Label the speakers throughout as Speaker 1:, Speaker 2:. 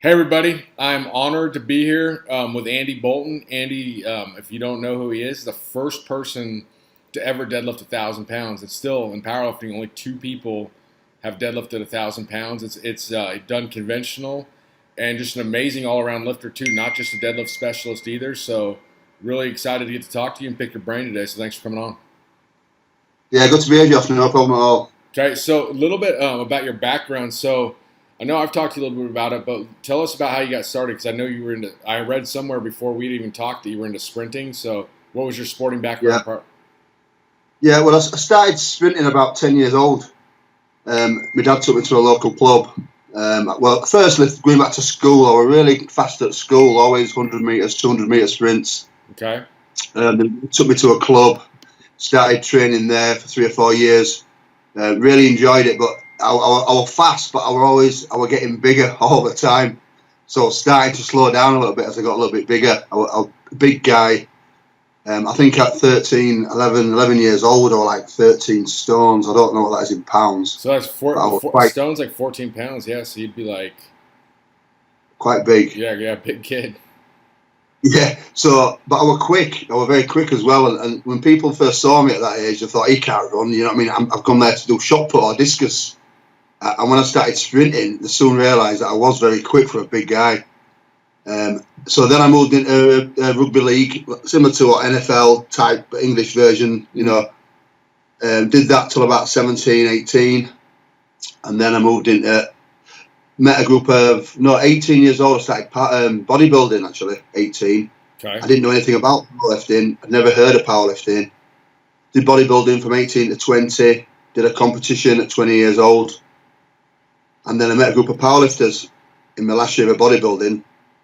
Speaker 1: Hey everybody, I'm honored to be here with Andy Bolton. Andy, if you don't know who he is, the first person to ever deadlift 1,000 pounds. It's still in powerlifting, only two people have deadlifted 1,000 pounds. It's done conventional and just an amazing all around lifter too, not just a deadlift specialist either. So really excited to get to talk to you and pick your brain today. So thanks for coming on.
Speaker 2: Yeah, good to be here, Josh. No problem at all.
Speaker 1: Okay, so a little bit about your background. So I know I've talked to you a little bit about it, but tell us about how you got started because I know you were into. I read somewhere before we'd even talked that you were into sprinting. So what was your sporting
Speaker 2: Yeah,
Speaker 1: background part?
Speaker 2: yeah. Well, I started sprinting about 10 years old. My dad took me to a local club. Well, firstly, going back to school, I was really fast at school, always 100 metres, 200 metre sprints.
Speaker 1: Okay,
Speaker 2: They took me to a club, started training there for 3 or 4 years. Really enjoyed it, but I was fast, but I was getting bigger all the time. So I was starting to slow down a little bit as I got a little bit bigger. I was a big guy. I think at 11 years old, or like 13 stones. I don't know what that is in pounds,
Speaker 1: so that's
Speaker 2: but I was
Speaker 1: stone's like 14 pounds. Yeah, so you'd be like,
Speaker 2: quite big.
Speaker 1: yeah, yeah, big kid.
Speaker 2: Yeah. So, but I was quick. I was very quick as well. And when people first saw me at that age, I thought he can't run. You know what I mean? I've gone there to do shot put or discus. And when I started sprinting, they soon realised that I was very quick for a big guy. So then I moved into rugby league, similar to what NFL type English version. Did that till about 17, 18. And then I moved into, met a group of, no, 18 years old. I started bodybuilding actually, 18.
Speaker 1: Okay,
Speaker 2: I didn't know anything about powerlifting. I'd never heard of powerlifting. Did bodybuilding from 18 to 20. Did a competition at 20 years old. And then I met a group of powerlifters in my last year of bodybuilding.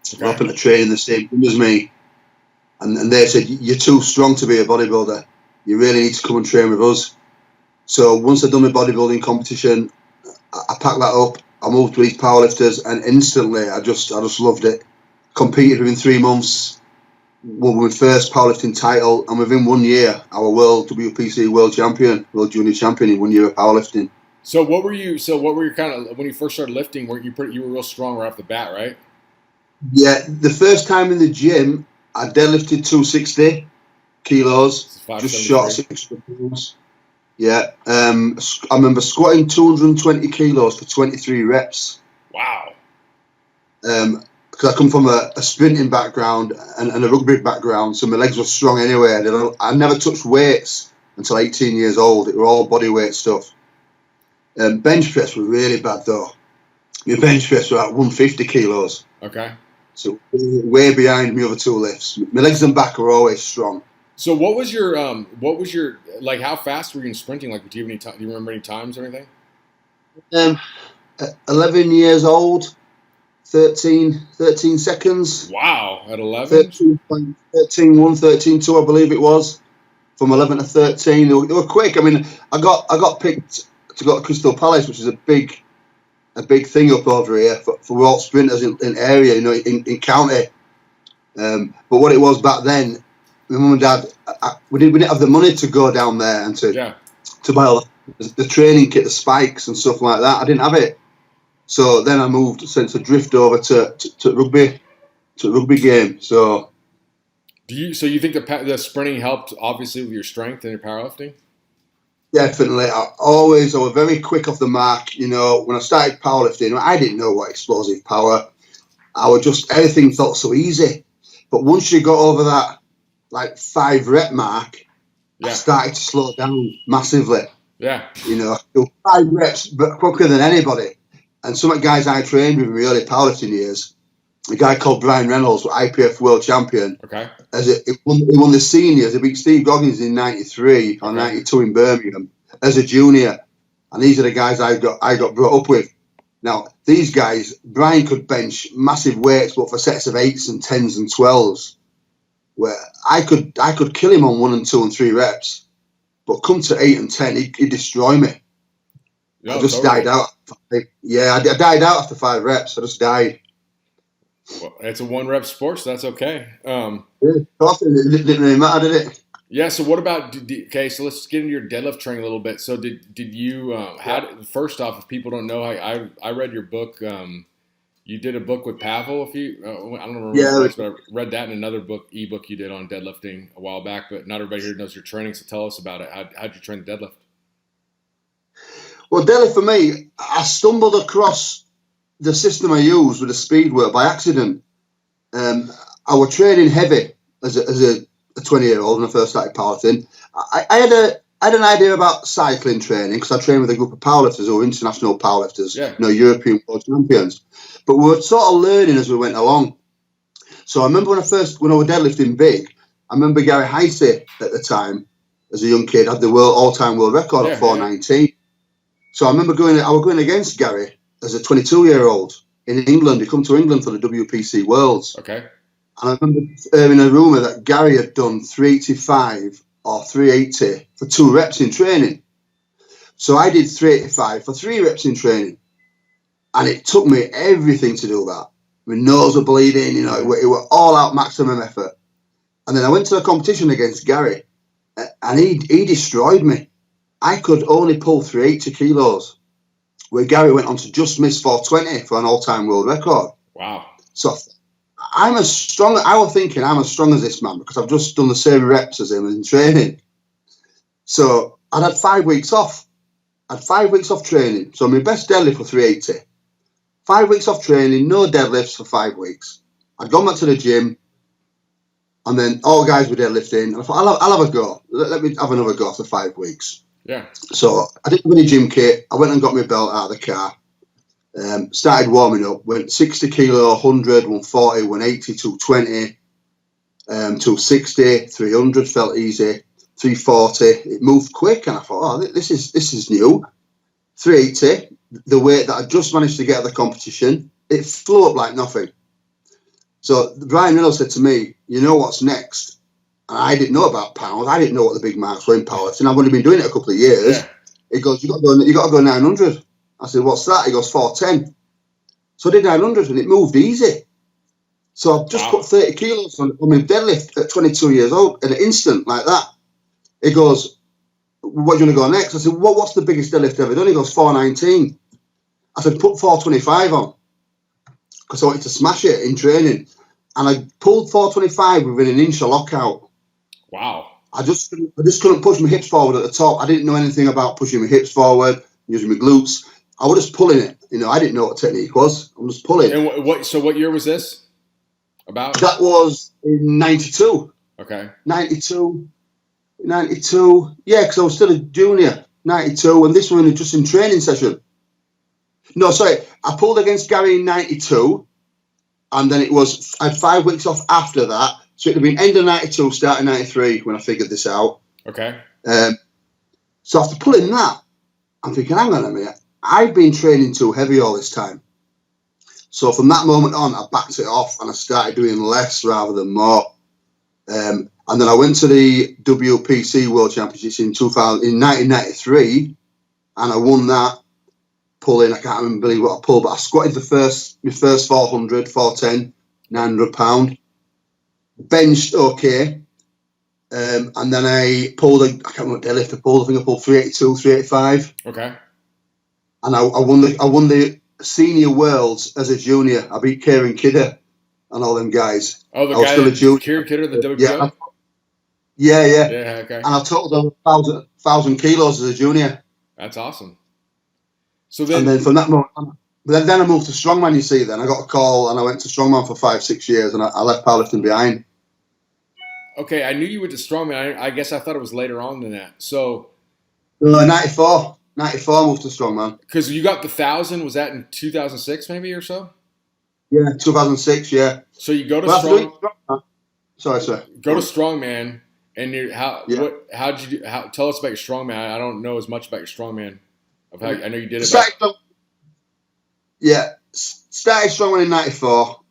Speaker 2: Who
Speaker 1: okay.
Speaker 2: happened to train in the same gym as me. And they said, you're too strong to be a bodybuilder. You really need to come and train with us. So once I'd done my bodybuilding competition, I packed that up. I moved with these powerlifters, and instantly I just loved it. Competed within 3 months, won my first powerlifting title, and within 1 year, our world WPC world champion, world junior champion in 1 year of powerlifting.
Speaker 1: So what were you? So what were your kind of when you first started lifting? Were you pretty? You were real strong right off the bat, right?
Speaker 2: Yeah, the first time in the gym, I deadlifted 260 kilos,
Speaker 1: It's five
Speaker 2: just
Speaker 1: seventy
Speaker 2: short of
Speaker 1: three.
Speaker 2: 600 pounds. Yeah, I remember squatting 220 kilos for 23 reps.
Speaker 1: Wow.
Speaker 2: Because I come from a sprinting background and a rugby background, so my legs were strong anyway. I never touched weights until 18 years old. It were all body weight stuff. Bench press was really bad though. My bench press were at 150 kilos,
Speaker 1: Okay.
Speaker 2: so way behind my other two lifts. My legs and back were always strong.
Speaker 1: So what was your like how fast were you in sprinting? Like do you have any time do you remember any times or anything?
Speaker 2: Um, at 11 years old, 13 seconds,
Speaker 1: Wow, at 11?
Speaker 2: 13, 13 13 2, I believe it was. From 11 to 13, they were quick. I mean, I got picked to go to Crystal Palace, which is a big thing up over here for all sprinters in area, in county. But what it was back then, my mum and dad, we didn't have the money to go down there and
Speaker 1: Yeah.
Speaker 2: to buy all the training kit, the spikes and stuff like that. I didn't have it. So then I moved since a drift over to rugby game. So
Speaker 1: Do you so you think the sprinting helped obviously with your strength and your powerlifting?
Speaker 2: definitely, I was very quick off the mark. When I started powerlifting, I didn't know what explosive power. Everything felt so easy. But once you got over that like 5 rep mark, I
Speaker 1: Yeah.
Speaker 2: started to slow down massively.
Speaker 1: Yeah.
Speaker 2: I do 5 reps but quicker than anybody. And some of the guys I trained with in my early powerlifting years, a guy called Brian Reynolds, IPF world champion,
Speaker 1: Okay.
Speaker 2: he won the seniors. He beat Steve Goggins in '93 or
Speaker 1: Okay.
Speaker 2: '92 in Birmingham as a junior. And these are the guys I got brought up with. Now, these guys, Brian could bench massive weights, but for sets of 8s and 10s and 12s, where I could kill him on 1 and 2 and 3 reps. But come to 8 and 10, he'd destroy me. I
Speaker 1: No,
Speaker 2: just
Speaker 1: totally.
Speaker 2: died out. Yeah, I died out after 5 reps. I just died.
Speaker 1: Well, it's a one rep sport, so that's okay.
Speaker 2: Yeah, it didn't really matter, did it?
Speaker 1: Yeah. So what about okay? So let's get into your deadlift training a little bit. So did you
Speaker 2: Yeah.
Speaker 1: how first off, if people don't know, I read your book. You did a book with Pavel. I don't remember what it
Speaker 2: Yeah,
Speaker 1: was, but I read that in another ebook you did on deadlifting a while back. But not everybody here knows your training, so tell us about it. How'd you train deadlift?
Speaker 2: well, deadlift for me, I stumbled across the system I use with the speed work by accident. I was training heavy as a 20-year-old when I first started powerlifting. I had an idea about cycling training because I trained with a group of powerlifters who were international powerlifters,
Speaker 1: Yeah.
Speaker 2: European world champions. But we were sort of learning as we went along. So I remember when I was deadlifting big, I remember Gary Heisey at the time, as a young kid, had the all-time world record at
Speaker 1: Yeah.
Speaker 2: 419. So I remember I was going against Gary as a 22-year-old in England. He come to England for the WPC Worlds.
Speaker 1: Okay.
Speaker 2: And I remember hearing a rumour that Gary had done 385 or 380 for 2 reps in training. So I did 385 for 3 reps in training. And it took me everything to do that. My nose was bleeding, it was all out maximum effort. And then I went to the competition against Gary, and he destroyed me. I could only pull 380 kilos, where Gary went on to just miss 420 for an all-time world record.
Speaker 1: Wow.
Speaker 2: So I was thinking I'm as strong as this man because I've just done the same reps as him in training. So I'd had 5 weeks off. I had 5 weeks off training. So my best deadlift was 380. 5 weeks off training, no deadlifts for 5 weeks. I'd gone back to the gym, and then all guys were deadlifting. And I thought, I'll have a go. Let me have another go after 5 weeks.
Speaker 1: Yeah.
Speaker 2: So I didn't have any gym kit. I went and got my belt out of the car. Started warming up. Went 60 kilo, 100, 140, 180, 220, 260, 300 felt easy. 340. It moved quick, and I thought, this is new. 380. The weight that I just managed to get at the competition, it flew up like nothing. So Brian Reynolds said to me, you know what's next? And I didn't know about pounds. I didn't know what the big marks were in powerlifting. I've only been doing it a couple of years.
Speaker 1: Yeah.
Speaker 2: He goes, you got to go 900. I said, what's that? He goes, 410. So I did 900 and it moved easy. So I've just put 30 kilos on my deadlift at 22 years old in an instant like that. He goes, what do you want to go next? I said, what's the biggest deadlift ever done? He goes, 419. I said, put 425 on because I wanted to smash it in training. And I pulled 425 within an inch of lockout.
Speaker 1: Wow.
Speaker 2: I just couldn't push my hips forward at the top. I didn't know anything about pushing my hips forward, using my glutes. I was just pulling it. I didn't know what technique was. I'm just pulling.
Speaker 1: And so what year was this? About?
Speaker 2: That was in 92.
Speaker 1: Okay.
Speaker 2: 92. Yeah, because I was still a junior. 92, and this one just in training session. No, sorry. I pulled against Gary in 92, and then I had 5 weeks off after that. So it would have been end of 92, start of 93 when I figured this out.
Speaker 1: Okay.
Speaker 2: So after pulling that, I'm thinking, hang on a minute. I've been training too heavy all this time. So from that moment on, I backed it off and I started doing less rather than more. And then I went to the WPC World Championships in 1993, and I won that. Pulling, I can't believe what I pulled, but I squatted my first 400, 410, 900 pound. Benched okay, and then I pulled I can't remember what deadlift I pulled. I think I pulled 382, 385.
Speaker 1: Okay.
Speaker 2: And I won the senior worlds as a junior. I beat Kieran Kidder and all them guys.
Speaker 1: Oh, the
Speaker 2: I was
Speaker 1: guy
Speaker 2: still a junior.
Speaker 1: Kieran Kidder, the WPO?
Speaker 2: Yeah.
Speaker 1: Yeah, okay.
Speaker 2: And I totaled 1,000 kilos as a junior.
Speaker 1: That's awesome. So then,
Speaker 2: and then from that moment, then I moved to strongman. You see, then I got a call and I went to strongman for 5-6 years, and I left powerlifting behind.
Speaker 1: Okay, I knew you went to strongman. I guess I thought it was later on than that. So,
Speaker 2: 94 moved to strongman.
Speaker 1: Because you got the 1,000, was that in 2006 maybe or so?
Speaker 2: Yeah, 2006. Yeah.
Speaker 1: So you go to strongman.
Speaker 2: Sorry, sir.
Speaker 1: Go to strongman, and how'd you do? Tell us about your strongman. I don't know as much about your strongman. I know you did it.
Speaker 2: Started strongman in 94.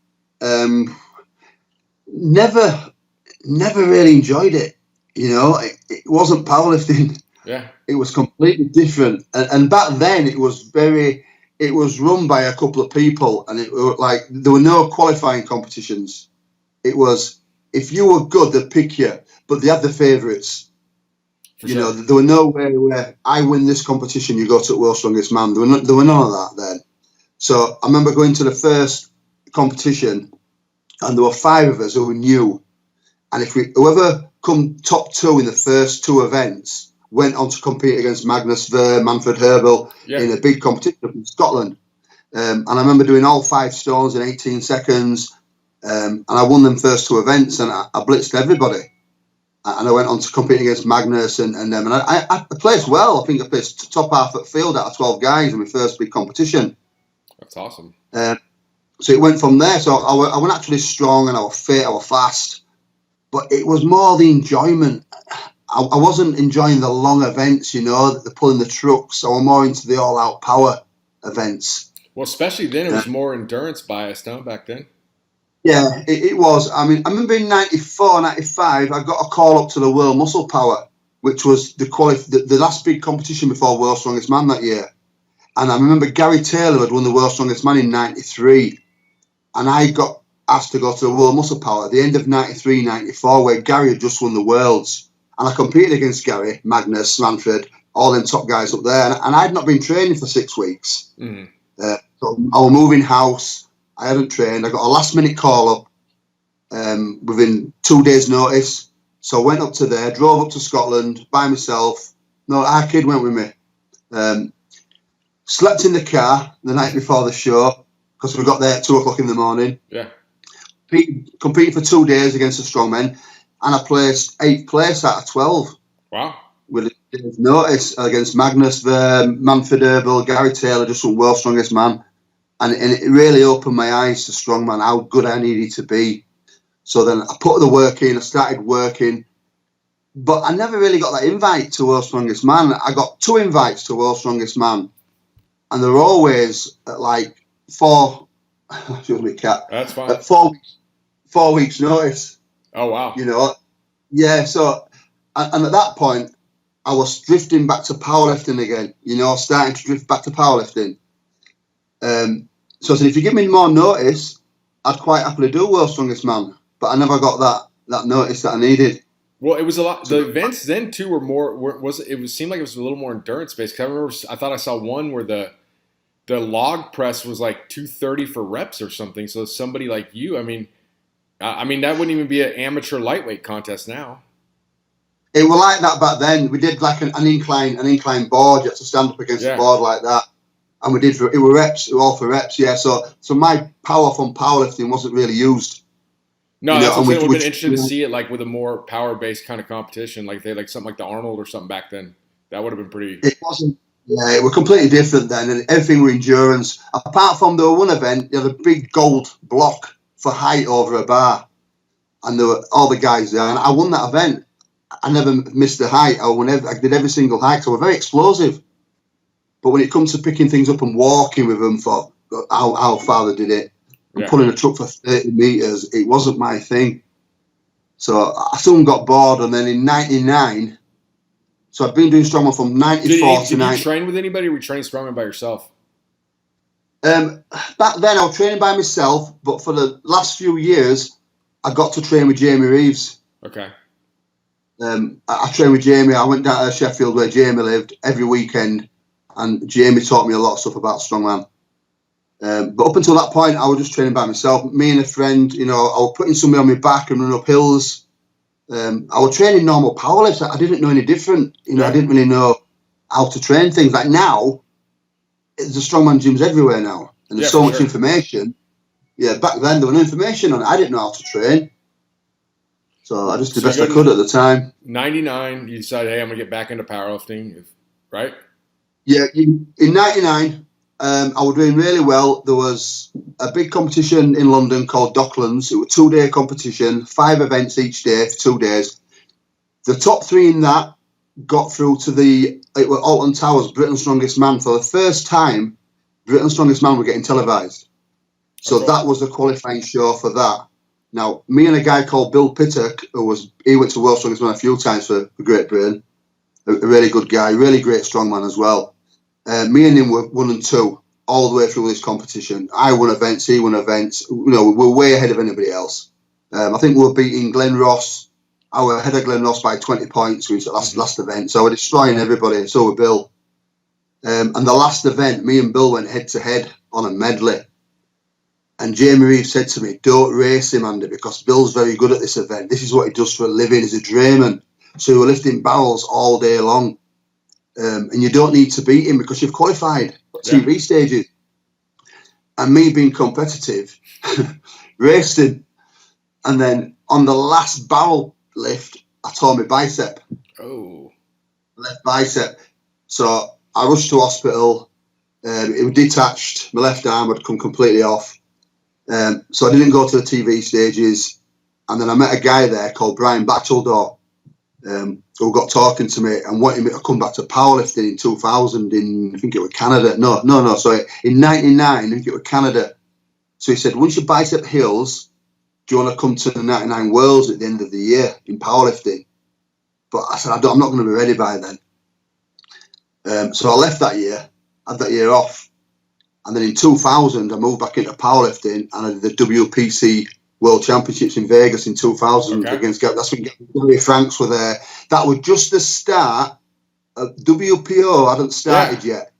Speaker 2: Never really enjoyed it. It wasn't powerlifting.
Speaker 1: Yeah.
Speaker 2: It was completely different. And back then it was run by a couple of people, and it was like there were no qualifying competitions. It was if you were good, they'd pick you, but they had the favourites. Sure. There were no way where I win this competition, you go to World's Strongest Man. There were none of that then. So I remember going to the first competition, and there were 5 of us who were new. And whoever come top 2 in the first 2 events went on to compete against Magnus Ver, Manfred Herbel in a big competition up in Scotland. And I remember doing all 5 stones in 18 seconds. And I won them first 2 events, and I blitzed everybody. And I went on to compete against Magnus and them. And I placed well. I think I placed top half at field out of 12 guys in my first big competition.
Speaker 1: That's awesome.
Speaker 2: So it went from there. So I was actually strong, and I was fit, I was fast. But it was more the enjoyment. I wasn't enjoying the long events, the pulling the trucks. I was more into the all-out power events.
Speaker 1: Well, especially then, it was more endurance biased, huh, back then?
Speaker 2: Yeah, it was. I mean, I remember in 94, 95, I got a call up to the World Muscle Power, which was the last big competition before World's Strongest Man that year. And I remember Gary Taylor had won the World's Strongest Man in 93. And I got asked to go to the World Muscle Power at the end of 93, 94, where Gary had just won the Worlds. And I competed against Gary, Magnus, Manfred, all them top guys up there. And I'd not been training for 6 weeks.
Speaker 1: Mm-hmm.
Speaker 2: So I was moving house. I hadn't trained. I got a last-minute call-up within 2 days' notice. So I went up to there, drove up to Scotland by myself. No, our kid went with me. Slept in the car the night before the show because we got there at 2 o'clock in the morning.
Speaker 1: Yeah.
Speaker 2: Competed for 2 days against the strongmen, and I placed 8th place out of 12.
Speaker 1: Wow.
Speaker 2: With a day's notice against Magnus, Manfred Herbel, Gary Taylor, just some World's Strongest Man. And it really opened my eyes to strongman, how good I needed to be. So then I put the work in, I started working. But I never really got that invite to World's Strongest Man. I got 2 invites to World's Strongest Man. And they're always at like 4, excuse me, cat.
Speaker 1: That's fine.
Speaker 2: At 4 weeks notice.
Speaker 1: Oh, wow.
Speaker 2: Yeah, so, and at that point, I was drifting back to powerlifting again, starting to drift back to powerlifting. So I said, if you give me more notice, I'd quite happily do World's Strongest Man. But I never got that notice that I needed.
Speaker 1: Well, it was a lot. The events then too were more. Seemed like it was a little more endurance based. Cause I remember I thought I saw one where the log press was like 230 for reps or something. So somebody like you, I mean that wouldn't even be an amateur lightweight contest now.
Speaker 2: It was like that back then. We did like an incline board. You had to stand up against the board like that. And it were reps, it were all for reps, yeah. So my power from powerlifting wasn't really used.
Speaker 1: No, that's what I'm saying. It would have been interesting to see it like with a more power-based kind of competition, like they like something like the Arnold or something back then. That would have been pretty.
Speaker 2: It wasn't. Yeah, it was completely different then, and everything were endurance. Apart from there were one event, you had a big gold block for height over a bar, and there were all the guys there, and I won that event. I never missed the height. I did every single height, so we're very explosive. But when it comes to picking things up and walking with them for how far they did it, and pulling a truck for 30 metres, it wasn't my thing. So I soon got bored, and then in 99, so I've been doing strongman from 94 to 90.
Speaker 1: Did you train with anybody, or were you training strongman by yourself?
Speaker 2: Back then I was training by myself, but for the last few years, I got to train with Jamie Reeves.
Speaker 1: Okay.
Speaker 2: I trained with Jamie. I went down to Sheffield where Jamie lived every weekend. And Jamie taught me a lot of stuff about strongman. But up until that point, I was just training by myself. Me and a friend, I was putting somebody on my back and running up hills. I was training normal powerlifts. I didn't know any different. I didn't really know how to train things. Like now, there's a strongman gyms everywhere now. And there's so much information. Yeah, back then, there was no information on it. I didn't know how to train. So I just did the best I could at the time.
Speaker 1: 99, you decided, hey, I'm going to get back into powerlifting, right?
Speaker 2: Yeah, in 99, I was doing really well. There was a big competition in London called Docklands. It was a 2-day competition, 5 events each day for 2 days. The top 3 in that got through to it was Alton Towers, Britain's Strongest Man. For the first time, Britain's Strongest Man were getting televised. So that was the qualifying show for that. Now, me and a guy called Bill Pittock, he went to World's Strongest Man a few times for Great Britain. A really good guy, really great strongman as well. Me and him were 1 and 2 all the way through this competition. I won events, he won events. We're way ahead of anybody else. I think we were beating Glenn Ross. I was ahead of Glenn Ross by 20 points in the last event. So we're destroying everybody. So were Bill. And the last event, me and Bill went head to head on a medley. And Jamie Reeves said to me, "Don't race him, Andy, because Bill's very good at this event. This is what he does for a living. He's a drayman. So we were lifting barrels all day long. And you don't need to beat him because you've qualified for TV stages." And me being competitive, raced him. And then on the last barrel lift, I tore my bicep.
Speaker 1: Oh.
Speaker 2: Left bicep. So I rushed to hospital. It was detached. My left arm had come completely off. So I didn't go to the TV stages. And then I met a guy there called Brian Bacheldor, who got talking to me and wanted me to come back to powerlifting in 2000 in, I think it was Canada. No, sorry. In 99, I think it was Canada. So he said, once your bicep heals, do you want to come to the 99 Worlds at the end of the year in powerlifting? But I said, I'm not going to be ready by then. So I left that year, had that year off. And then in 2000, I moved back into powerlifting and I did the WPC World Championships in Vegas in 2000 against Gary. That's when Gary Franks were there. That was just the start of WPO. Hadn't started yet.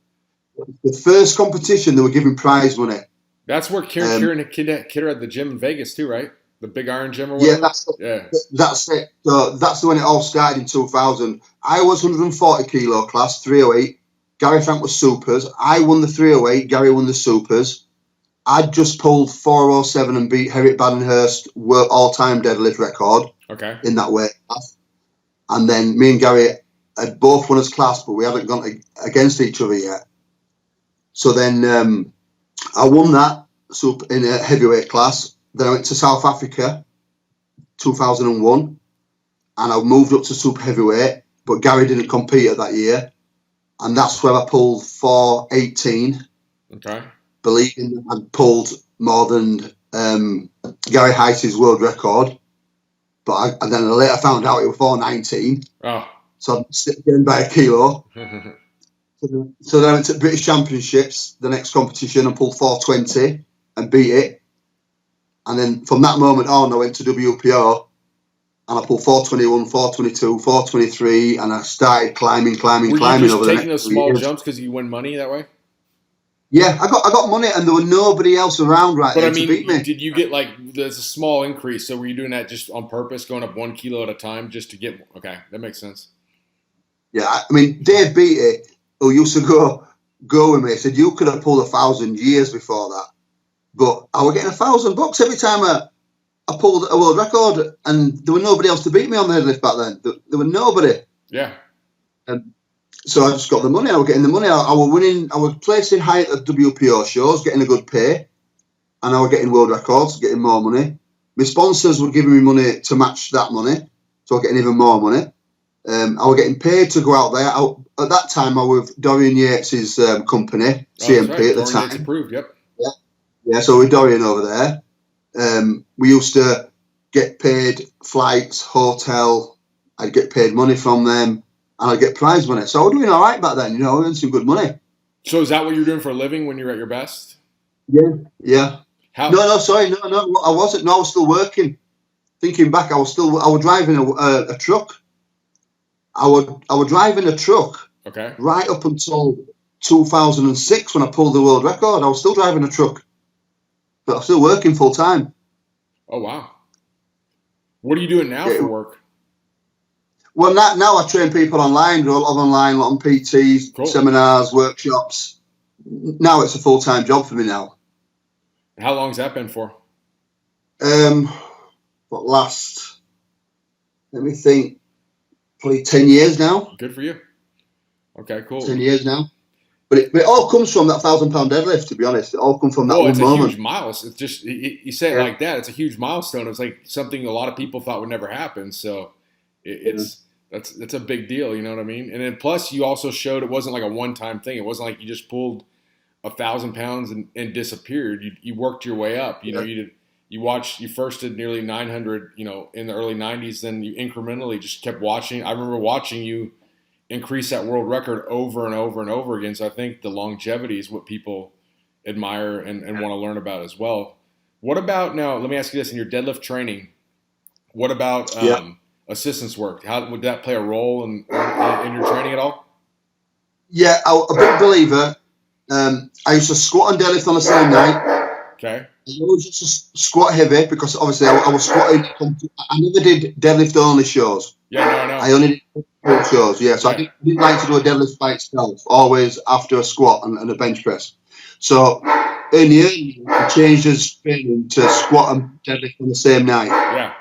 Speaker 2: The first competition, they were giving prize money.
Speaker 1: That's where Kieran Kidder had the gym in Vegas too, right? The Big Iron Gym or whatever?
Speaker 2: That's it. So that's when it all started in 2000. I was 140 kilo class, 308. Gary Frank was supers. I won the 308. Gary won the supers. I'd just pulled 407 and beat Herrick Badenhurst all-time deadlift record in that weight class. And then me and Gary had both won his class, but we hadn't gone against each other yet. So then I won that in a heavyweight class. Then I went to South Africa, 2001, and I moved up to super heavyweight, but Gary didn't compete at that year. And that's where I pulled 418. Believing I'd pulled more than Gary Heiss's world record. And then I later found out it was 419.
Speaker 1: Oh.
Speaker 2: So I slipped in by a kilo. So then I went to British Championships, the next competition, and pulled 420 and beat it. And then from that moment on, I went to WPO and I pulled 421, 422, 423, and I started climbing
Speaker 1: over the next 3 years. Were you just taking those small
Speaker 2: years.
Speaker 1: Jumps because you win money that way?
Speaker 2: Yeah, I got money, and there were nobody else around there to beat me.
Speaker 1: Did you get there's a small increase? So were you doing that just on purpose, going up 1 kilo at a time just to get? Okay, that makes sense.
Speaker 2: Yeah, I mean Dave Beattie, who used to go with me, said you could have pulled 1,000 years before that, but I was getting $1,000 every time I pulled a world record, and there was nobody else to beat me on the deadlift back then. There was nobody.
Speaker 1: Yeah.
Speaker 2: So I just got the money. I was getting the money. I was winning. I was placing high at the WPO shows, getting a good pay, and I was getting world records, getting more money. My sponsors were giving me money to match that money, so I was getting even more money. I was getting paid to go out there. At that time, I was with Dorian Yates' company, CMP at the time.
Speaker 1: Yates approved, yep.
Speaker 2: Yeah. So with Dorian over there, we used to get paid flights, hotel. I'd get paid money from them. And I'd get prize money. So I was doing all right back then, earning some good money.
Speaker 1: So is that what you were doing for a living when you were at your best?
Speaker 2: Yeah.
Speaker 1: How?
Speaker 2: No, I wasn't. No, I was still working. Thinking back, I was driving a truck. I was driving a truck right up until 2006 when I pulled the world record. I was still driving a truck. But I was still working full time.
Speaker 1: Oh, wow. What are you doing now for work?
Speaker 2: Well, now I train people online, a lot on PTs, seminars, workshops. Now it's a full-time job for me now.
Speaker 1: How long's that been for?
Speaker 2: Let me think, probably 10 years now.
Speaker 1: Good for you. Okay, cool.
Speaker 2: 10 years now. But it all comes from that 1,000-pound deadlift, to be honest. It all comes from that one moment.
Speaker 1: It's a huge milestone. It's just, you say it like that, it's a huge milestone. It's like something a lot of people thought would never happen. So that's a big deal, you know what I mean? And then plus you also showed it wasn't like a one-time thing. It wasn't like you just pulled 1,000 pounds and disappeared. You worked your way up. You first did nearly 900, in the early 90s. Then you incrementally just kept watching. I remember watching you increase that world record over and over and over again. So I think the longevity is what people admire and want to learn about as well. What about now? Let me ask you this: in your deadlift training, what about assistance work? How would that play a role in your training at all?
Speaker 2: Yeah, a big believer. I used to squat and deadlift on the same night.
Speaker 1: Okay.
Speaker 2: I always used to squat heavy because obviously I was squatting. I never did deadlift only shows.
Speaker 1: Yeah, no, I know.
Speaker 2: I only did full shows. Yeah, so
Speaker 1: Yeah.
Speaker 2: I didn't like to do a deadlift by itself. Always after a squat and a bench press. So in the end, I changed the spin to squat and deadlift on the same night.
Speaker 1: Yeah.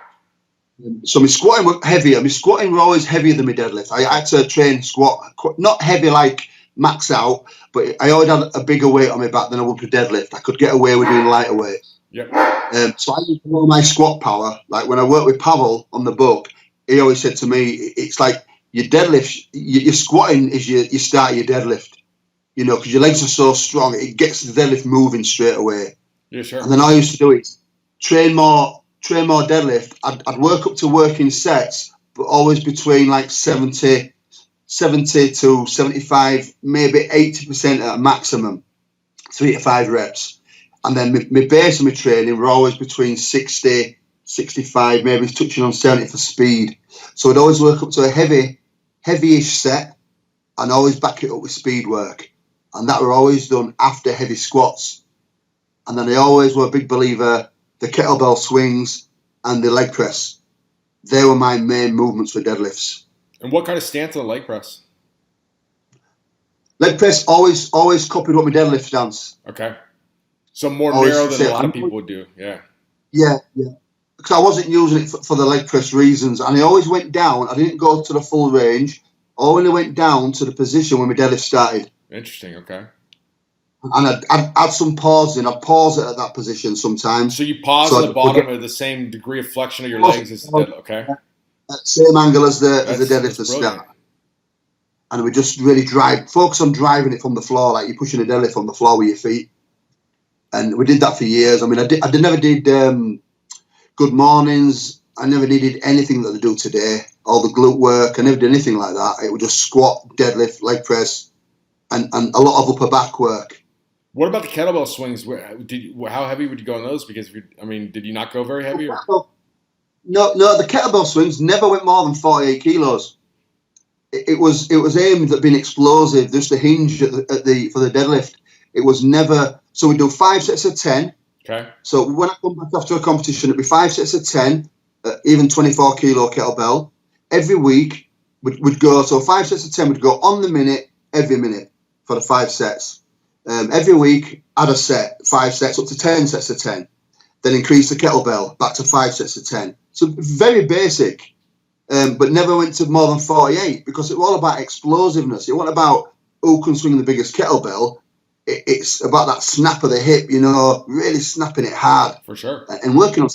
Speaker 2: So my squatting were heavier. My squatting were always heavier than my deadlift. I had to train squat, not heavy like max out, but I always had a bigger weight on my back than I would for deadlift. I could get away with doing lighter weight.
Speaker 1: Yep.
Speaker 2: So I used to know my squat power. Like when I worked with Pavel on the book, he always said to me, it's like your deadlift, your squatting is your start of your deadlift. You know, because your legs are so strong, it gets the deadlift moving straight away.
Speaker 1: Yeah, sure.
Speaker 2: And then I used to do it, train more deadlift. I'd work up to working sets, but always between like 70 to 75, maybe 80% at a maximum, 3 to 5 reps. And then my base of my training were always between 60, 65, maybe touching on 70 for speed. So I'd always work up to a heavy-ish set and always back it up with speed work. And that were always done after heavy squats. And then I always were a big believer, the kettlebell swings and the leg press. They were my main movements for deadlifts.
Speaker 1: And what kind of stance on the leg press?
Speaker 2: Leg press always copied what my deadlift stance.
Speaker 1: Okay. So more
Speaker 2: Always
Speaker 1: narrow than a lot
Speaker 2: I'm-
Speaker 1: of people would do. Yeah.
Speaker 2: Yeah. Because I wasn't using it for the leg press reasons. And I always went down. I didn't go to the full range. I only went down to the position when my deadlift started.
Speaker 1: Interesting. Okay.
Speaker 2: And I'd add some pause in. I'd pause it at that position sometimes.
Speaker 1: So you pause
Speaker 2: So
Speaker 1: at the bottom at the same degree of flexion of your legs as the dead. Okay.
Speaker 2: Same angle as the deadlift
Speaker 1: That's
Speaker 2: to
Speaker 1: brilliant.
Speaker 2: start. And we just really focus on driving it from the floor, like you're pushing a deadlift from the floor with your feet. And we did that for years. I mean, I never did good mornings. I never needed anything that they do today. All the glute work. I never did anything like that. It would just squat, deadlift, leg press, and a lot of upper back work.
Speaker 1: What about the kettlebell swings? How heavy would you go on those? Because did you not go very heavy? Or?
Speaker 2: No, the kettlebell swings never went more than 48 kilos. It was aimed at being explosive, just a hinge for the deadlift. It was never. So we do 5 sets of 10.
Speaker 1: Okay.
Speaker 2: So when I come back after a competition, it'd be 5 sets of 10, even 24 kilo kettlebell. Every week would go. So 5 sets of 10 would go on the minute, every minute for the 5 sets. Every week, add a set, 5 sets up to 10 sets of 10. Then increase the kettlebell back to 5 sets of 10. So very basic. But never went to more than 48 because it was all about explosiveness. It wasn't about who can swing the biggest kettlebell. It's about that snap of the hip, really snapping it hard.
Speaker 1: For sure.
Speaker 2: And working on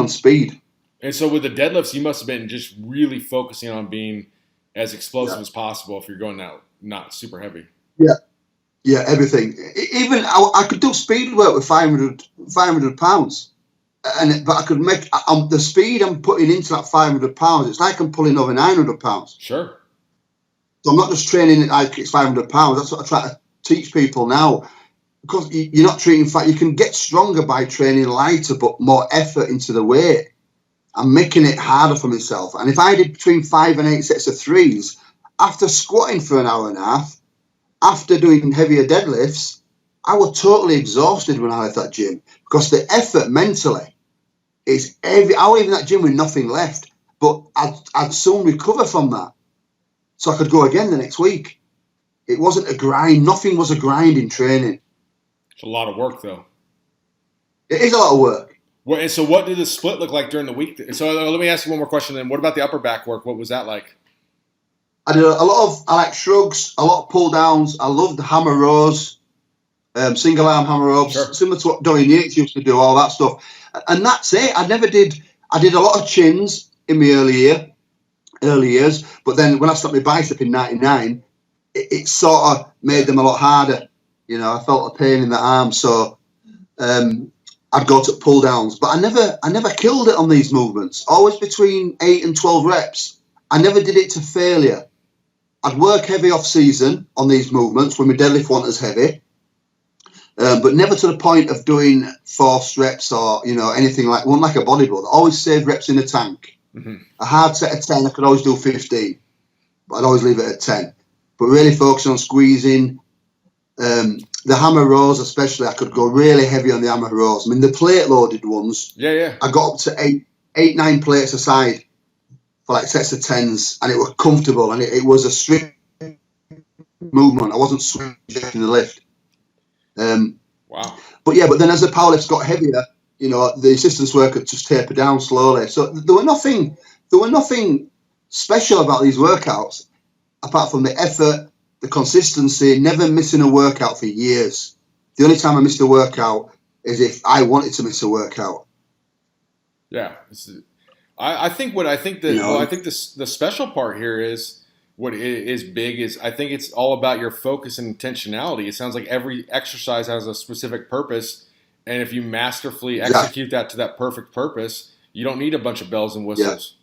Speaker 2: speed.
Speaker 1: And so with the deadlifts, you must have been just really focusing on being as explosive as possible if you're going out not super heavy.
Speaker 2: Yeah, everything. Even I could do speed work with 500 pounds. But I could make the speed I'm putting into that 500 pounds. It's like I'm pulling over 900 pounds.
Speaker 1: Sure.
Speaker 2: So I'm not just training it like it's 500 pounds. That's what I try to teach people now. Because you're not treating fat. You can get stronger by training lighter, but more effort into the weight. I'm making it harder for myself. And if I did between 5 and 8 sets of 3s, after squatting for an hour and a half, after doing heavier deadlifts, I was totally exhausted when I left that gym because the effort mentally is heavy. I was in that gym with nothing left, but I'd soon recover from that. So I could go again the next week. It wasn't a grind. Nothing was a grind in training.
Speaker 1: It's a lot of work, though.
Speaker 2: It is a lot of work.
Speaker 1: Well, and so what did the split look like during the week? So let me ask you one more question then. What about the upper back work? What was that like?
Speaker 2: I did I like shrugs, a lot of pull downs. I loved the hammer rows, single arm hammer rows,
Speaker 1: Sure.
Speaker 2: similar to what Dorian Yates used to do, all that stuff. And that's it. I did a lot of chins in my early years, but then when I stopped my bicep in '99, it sort of made them a lot harder. I felt a pain in the arm, so I'd go to pull downs, but I never killed it on these movements. Always between 8 and 12 reps. I never did it to failure. I'd work heavy off season on these movements when my deadlift wasn't as heavy, but never to the point of doing forced reps or anything like a bodybuilder. Always save reps in the tank.
Speaker 1: Mm-hmm.
Speaker 2: A hard set of 10, I could always do 15, but I'd always leave it at 10. but really focusing on squeezing. The hammer rows, especially, I could go really heavy on the hammer rows. I mean, the plate loaded ones,
Speaker 1: Yeah.
Speaker 2: I got up to 9 plates aside for like sets of 10s, and it was comfortable, and it was a strict movement. I wasn't swinging the lift.
Speaker 1: Wow.
Speaker 2: But then as the powerlifts got heavier, the assistance work had just tapered down slowly. So there were nothing special about these workouts, apart from the effort, the consistency, never missing a workout for years. The only time I missed a workout is if I wanted to miss a workout.
Speaker 1: Yeah. I think the special part here is what is big is I think it's all about your focus and intentionality. It sounds like every exercise has a specific purpose, and if you masterfully execute that to that perfect purpose, you don't need a bunch of bells and whistles.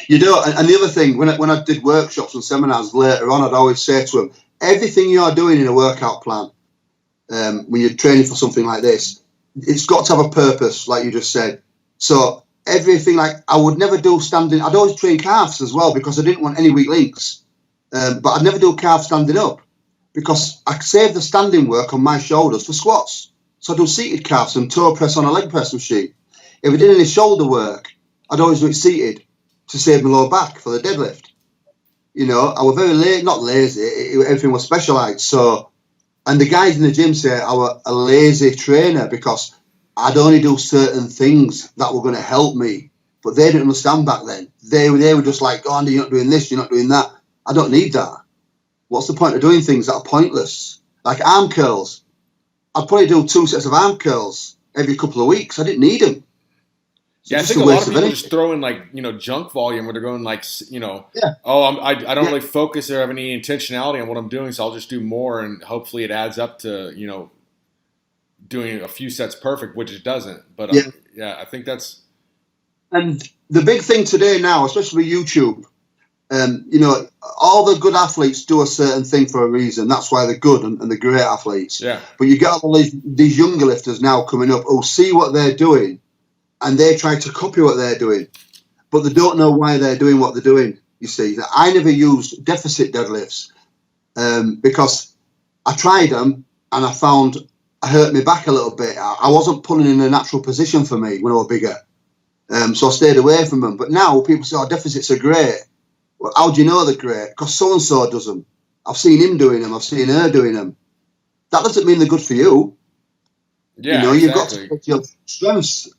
Speaker 2: You do, and the other thing, when I did workshops and seminars later on, I'd always say to them, everything you're doing in a workout plan, when you're training for something like this, it's got to have a purpose, like you just said. So everything, like I would never do standing. I'd always train calves as well because I didn't want any weak links. But I'd never do calf standing up because I save the standing work on my shoulders for squats. So I do seated calves and toe press on a leg press machine. If I did any shoulder work, I'd always do it seated to save my lower back for the deadlift. I was very not lazy. Everything was specialised. So, and the guys in the gym say I was a lazy trainer because I'd only do certain things that were going to help me. But they didn't understand back then. They were just like, oh, Andy, you're not doing this, you're not doing that. I don't need that. What's the point of doing things that are pointless? Like arm curls. I'd probably do 2 sets of arm curls every couple of weeks. I didn't need them.
Speaker 1: Yeah, I think a lot of people just throw in junk volume where they're going I don't really focus or have any intentionality on what I'm doing, so I'll just do more, and hopefully it adds up to doing a few sets perfect, which it doesn't. But I think that's.
Speaker 2: And the big thing today now, especially with YouTube, all the good athletes do a certain thing for a reason. That's why they're good and they're great athletes.
Speaker 1: Yeah.
Speaker 2: But you get all these younger lifters now coming up who see what they're doing, and they try to copy what they're doing, but they don't know why they're doing what they're doing. You see, I never used deficit deadlifts because I tried them and I found I hurt my back a little bit. I wasn't pulling in a natural position for me when I was bigger, so I stayed away from them. But now people say, "Oh, deficits are great." Well, how do you know they're great? Because so and so does them. I've seen him doing them. I've seen her doing them. That doesn't mean they're good for you.
Speaker 1: Yeah,
Speaker 2: You've got to pick your strengths.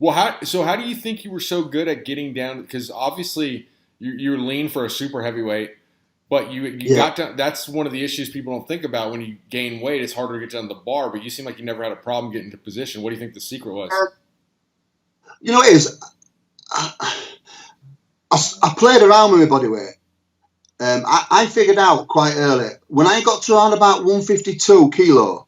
Speaker 1: Well, how do you think you were so good at getting down? Because obviously you're lean for a super heavyweight, but you got down. That's one of the issues people don't think about when you gain weight. It's harder to get down the bar, but you seem like you never had a problem getting into position. What do you think the secret was?
Speaker 2: It is. I played around with my body weight. I figured out quite early when I got to around about 152 kilo.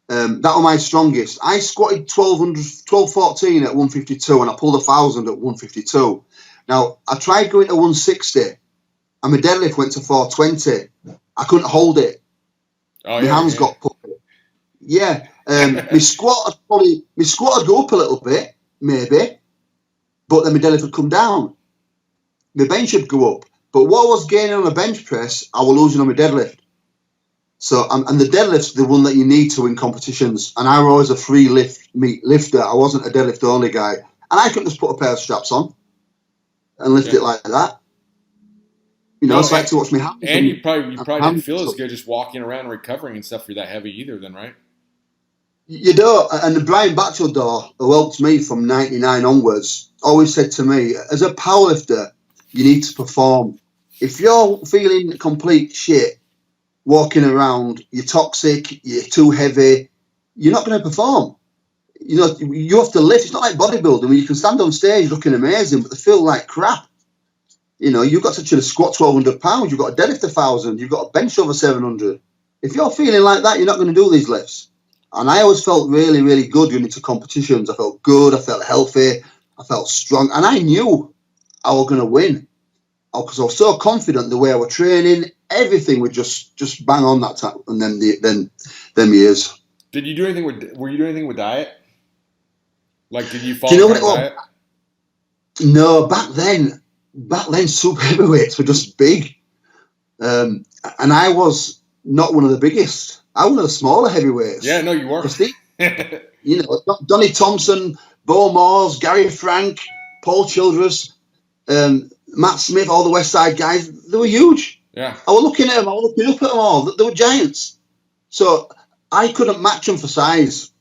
Speaker 2: That was my strongest. I squatted 1214 at 152 and I pulled 1,000 at 152. Now, I tried going to 160 and my deadlift went to 420. I couldn't hold it. My hands got put. Yeah. My squat would go up a little bit, maybe, but then my deadlift would come down. My bench would go up. But what I was gaining on a bench press, I was losing on my deadlift. So, and the deadlift's the one that you need to win competitions. And I was always a free lifter. I wasn't a deadlift only guy. And I couldn't just put a pair of straps on and lift it like that. It's like to watch me hands.
Speaker 1: And you probably didn't feel as good just walking around and recovering and stuff for that heavy either then, right?
Speaker 2: You do. And Brian Batcheldor, who helped me from 99 onwards, always said to me, as a powerlifter, you need to perform. If you're feeling complete shit, walking around, you're toxic, you're too heavy, you're not going to perform. You have to lift. It's not like bodybuilding where you can stand on stage looking amazing, but they feel like crap. You've got to squat 1,200 pounds, you've got to deadlift 1,000, you've got a bench over 700. If you're feeling like that, you're not going to do these lifts. And I always felt really, really good going into competitions. I felt good, I felt healthy, I felt strong, and I knew I was going to win because I was so confident the way I was training. Everything would just bang on that time, and then them years.
Speaker 1: Were you doing anything with diet? Like, did you follow diet?
Speaker 2: No, back then super heavyweights were just big. And I was not one of the biggest. I was one of the smaller heavyweights.
Speaker 1: Yeah, no, you were.
Speaker 2: You know, Donnie Thompson, Bo Moores, Gary Frank, Paul Childress, Matt Smith, all the West Side guys, they were huge.
Speaker 1: Yeah.
Speaker 2: I was looking at them, I was looking up at them all. They were giants. So I couldn't match them for size.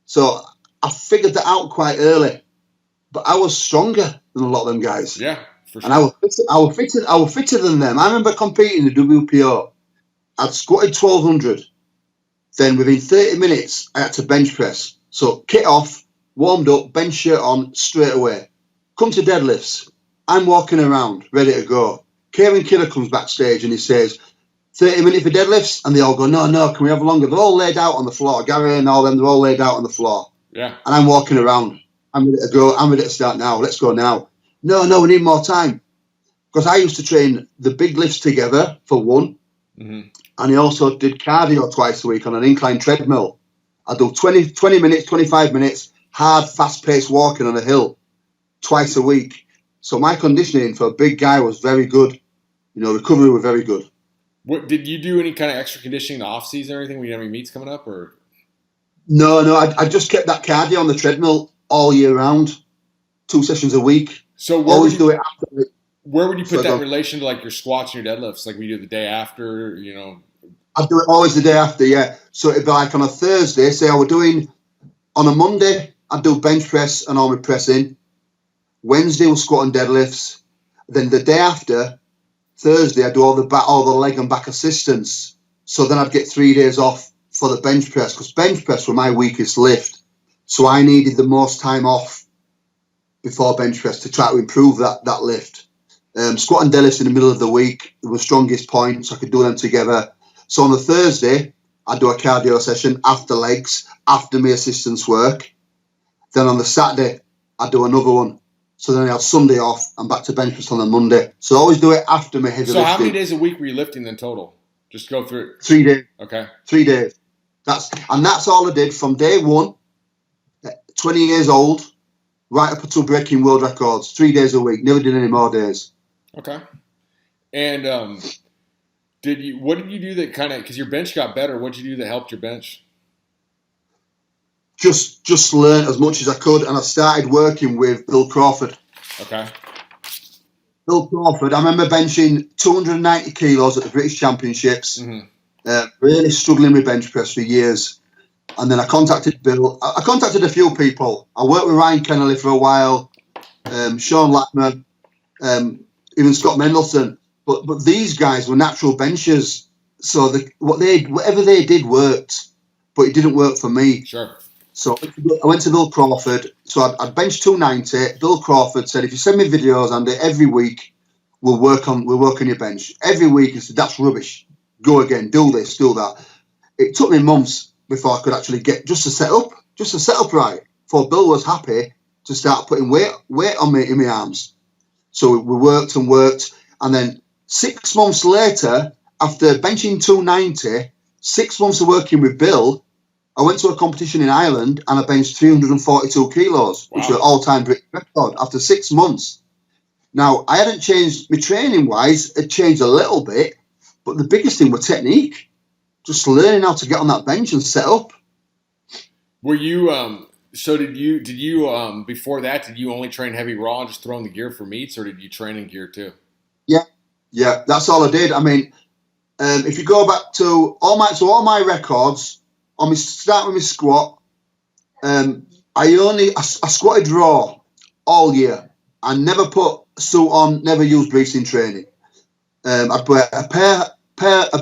Speaker 2: So I figured that out quite early. But I was stronger than a lot of them guys.
Speaker 1: Yeah, for sure.
Speaker 2: And I was fitter than them. I remember competing in the WPO. I'd squatted 1,200. Then within 30 minutes, I had to bench press. So kit off, warmed up, bench shirt on, straight away. Come to deadlifts. I'm walking around, ready to go. Kieran Killer comes backstage and he says, 30 minutes for deadlifts? And they all go, no, can we have longer? They're all laid out on the floor. Gary and all them, they're all laid out on the floor.
Speaker 1: Yeah.
Speaker 2: And I'm walking around. I'm ready to go. I'm ready to start now. Let's go now. No, we need more time. Because I used to train the big lifts together for one. Mm-hmm. And he also did cardio twice a week on an incline treadmill. I do 20 minutes, 25 minutes, hard, fast-paced walking on a hill twice a week. So my conditioning for a big guy was very good. You know, recovery was very good.
Speaker 1: What did you do any kind of extra conditioning in the off-season or anything when you have any meets coming up? Or
Speaker 2: No, I just kept that cardio on the treadmill all year round, 2 sessions a week.
Speaker 1: So
Speaker 2: always do it after.
Speaker 1: Where would you put that in relation to like your squats and your deadlifts? Like we do the day after, you know?
Speaker 2: I do it always the day after, yeah. So it'd be like on a Thursday, say I were doing, on a Monday, I'd do bench press and all my pressing. Wednesday was squat and deadlifts. Then the day after, Thursday, I'd do all the leg and back assistance. So then I'd get 3 days off for the bench press, because bench press was my weakest lift. So I needed the most time off before bench press to try to improve that lift. Squat and deadlifts in the middle of the week were strongest points. I could do them together. So on the Thursday, I'd do a cardio session after legs, after my assistance work. Then on the Saturday, I'd do another one. So then I had Sunday off and back to bench press on the Monday. So I always do it after my heavy lifting.
Speaker 1: So how many days a week were you lifting in total? Just go through it.
Speaker 2: 3 days.
Speaker 1: Okay.
Speaker 2: 3 days. That's all I did from day one, 20 years old, right up until breaking world records. 3 days a week. Never did any more days.
Speaker 1: Okay. And what did you do that kind of, because your bench got better, what did you do that helped your bench?
Speaker 2: Just learn as much as I could, and I started working with Bill Crawford.
Speaker 1: Okay.
Speaker 2: Bill Crawford, I remember benching 290 kilos at the British Championships. Mm-hmm. Really struggling with bench press for years. And then I contacted Bill. I contacted a few people. I worked with Ryan Kennelly for a while, Sean Lackman, even Scott Mendelson. But these guys were natural benchers. So whatever they did worked, but it didn't work for me.
Speaker 1: Sure.
Speaker 2: So I went to Bill Crawford. So I'd benched 290. Bill Crawford said, if you send me videos, Andy, every week we'll work on your bench. Every week he said, that's rubbish. Go again, do this, do that. It took me months before I could actually get just to set up right. Before Bill was happy to start putting weight on me in my arms. So we worked, and then 6 months later, after benching 290, 6 months of working with Bill, I went to a competition in Ireland and I benched 342 kilos, which was an all-time British record after 6 months. Now, I hadn't changed my training-wise. It changed a little bit, but the biggest thing was technique. Just learning how to get on that bench and set up.
Speaker 1: Were you, did you before that, did you only train heavy raw and just throw in the gear for meets, or did you train in gear too?
Speaker 2: Yeah, that's all I did. I mean, if you go back to all my records, start with my squat, I squatted raw all year. I never put a suit on, never used briefs in training. I'd wear a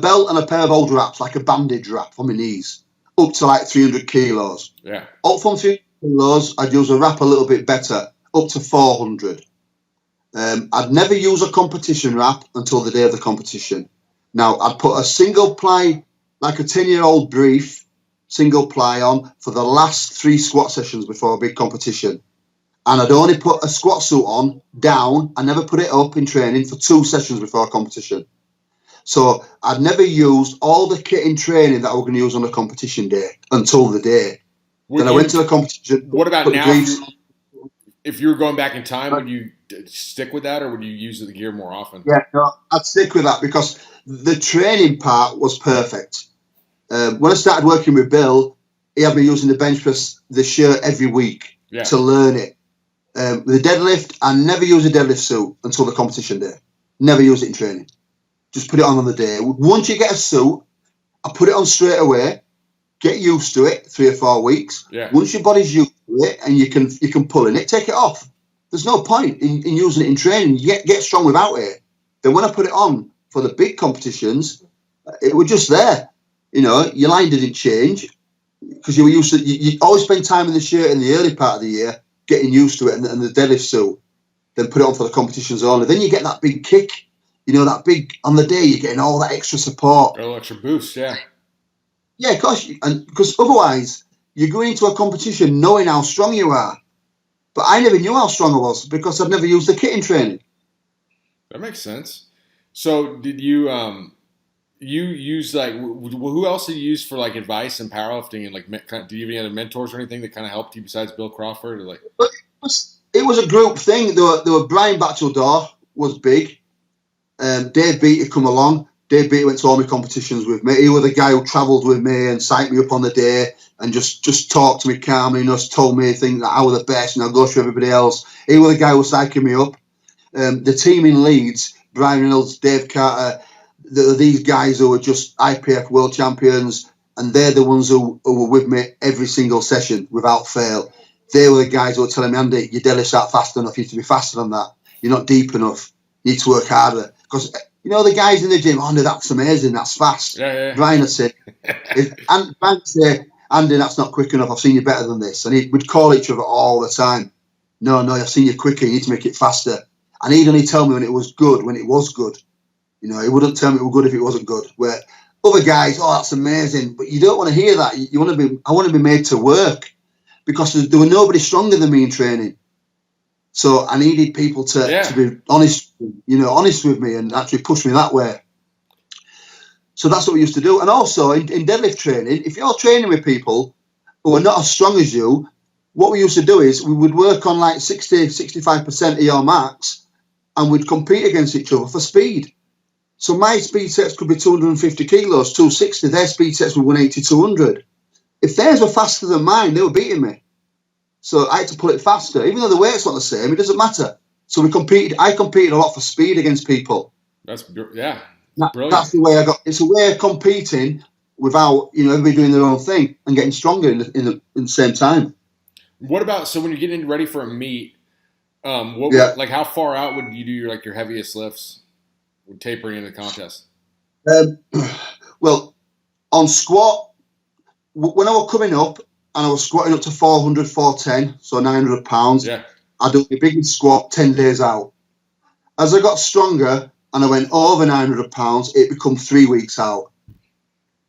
Speaker 2: belt and a pair of old wraps, like a bandage wrap on my knees, up to like 300 kilos.
Speaker 1: Yeah.
Speaker 2: Up from 300 kilos, I'd use a wrap a little bit better, up to 400. I'd never use a competition wrap until the day of the competition. Now, I'd put a single ply, like a 10-year-old brief, single ply on for the last 3 squat sessions before a big competition. And I'd only put a squat suit on, down. I never put it up in training for 2 sessions before a competition. So I'd never used all the kit in training that I was going to use on a competition day until the day. Then I went to the competition.
Speaker 1: What about now? if you were going back in time, would you stick with that, or would you use the gear more often?
Speaker 2: Yeah, no, I'd stick with that because the training part was perfect. When I started working with Bill, he had me using the bench press, the shirt every week to learn it. The deadlift, I never use a deadlift suit until the competition day. Never use it in training. Just put it on the day. Once you get a suit, I put it on straight away. Get used to it, 3 or 4 weeks.
Speaker 1: Yeah.
Speaker 2: Once your body's used to it and you can pull in it, take it off. There's no point in using it in training. You get strong without it. Then when I put it on for the big competitions, it was just there. You know, your line didn't change because you were used to. You always spend time in the shirt in the early part of the year, getting used to it, and the deadlift suit. Then put it on for the competitions only. Then you get that big kick. You know, that big on the day. You're getting all that extra support.
Speaker 1: A little extra boost, yeah.
Speaker 2: Yeah, because otherwise you're going into a competition knowing how strong you are. But I never knew how strong I was because I'd never used the kit in training.
Speaker 1: That makes sense. So did you you use like who else did you use for like advice in powerlifting, and like do you have any other mentors or anything that kind of helped you besides Bill Crawford, or like?
Speaker 2: But it was a group thing. There were Brian Batcheldor was big. Dave Beatty come along. Dave Beatty went to all my competitions with me. He was the guy who travelled with me and psyched me up on the day and just talked to me calmly and just told me things that I was the best and I'll go through everybody else. He was the guy who was psyching me up. The team in Leeds, Brian Reynolds, Dave Carter, these guys who were just IPF world champions, and they're the ones who were with me every single session without fail. They were the guys who were telling me, Andy, your deadlifts aren't fast enough. You need to be faster than that. You're not deep enough. You need to work harder. Because, you know, the guys in the gym, Andy, that's amazing. That's fast.
Speaker 1: Yeah.
Speaker 2: Brian would say, Brian would say, Andy, that's not quick enough. I've seen you better than this. And we'd call each other all the time. No, I've seen you quicker. You need to make it faster. And he'd only tell me when it was good. You know, he wouldn't tell me it was good if it wasn't good. Where other guys, oh, that's amazing. But you don't want to hear that. I want to be made to work because there were nobody stronger than me in training. So I needed people to be honest with me and actually push me that way. So that's what we used to do. And also in deadlift training, if you're training with people who are not as strong as you, what we used to do is we would work on like 60-65% of your max and we'd compete against each other for speed. So my speed sets could be 250 kilos, 260. Their speed sets were 180, 200. If theirs were faster than mine, they were beating me. So I had to pull it faster. Even though the weight's not the same, it doesn't matter. So I competed a lot for speed against people.
Speaker 1: That's brilliant.
Speaker 2: That's the way I got. It's a way of competing without, you know, everybody doing their own thing and getting stronger in the same time.
Speaker 1: What about, so when you're getting ready for a meet, like how far out would you do your heaviest lifts with tapering in the contest?
Speaker 2: Well, on squat, when I was coming up and I was squatting up to 400, 410, so 900 pounds, I do the biggest squat 10 days out. As I got stronger and I went over 900 pounds, it became 3 weeks out.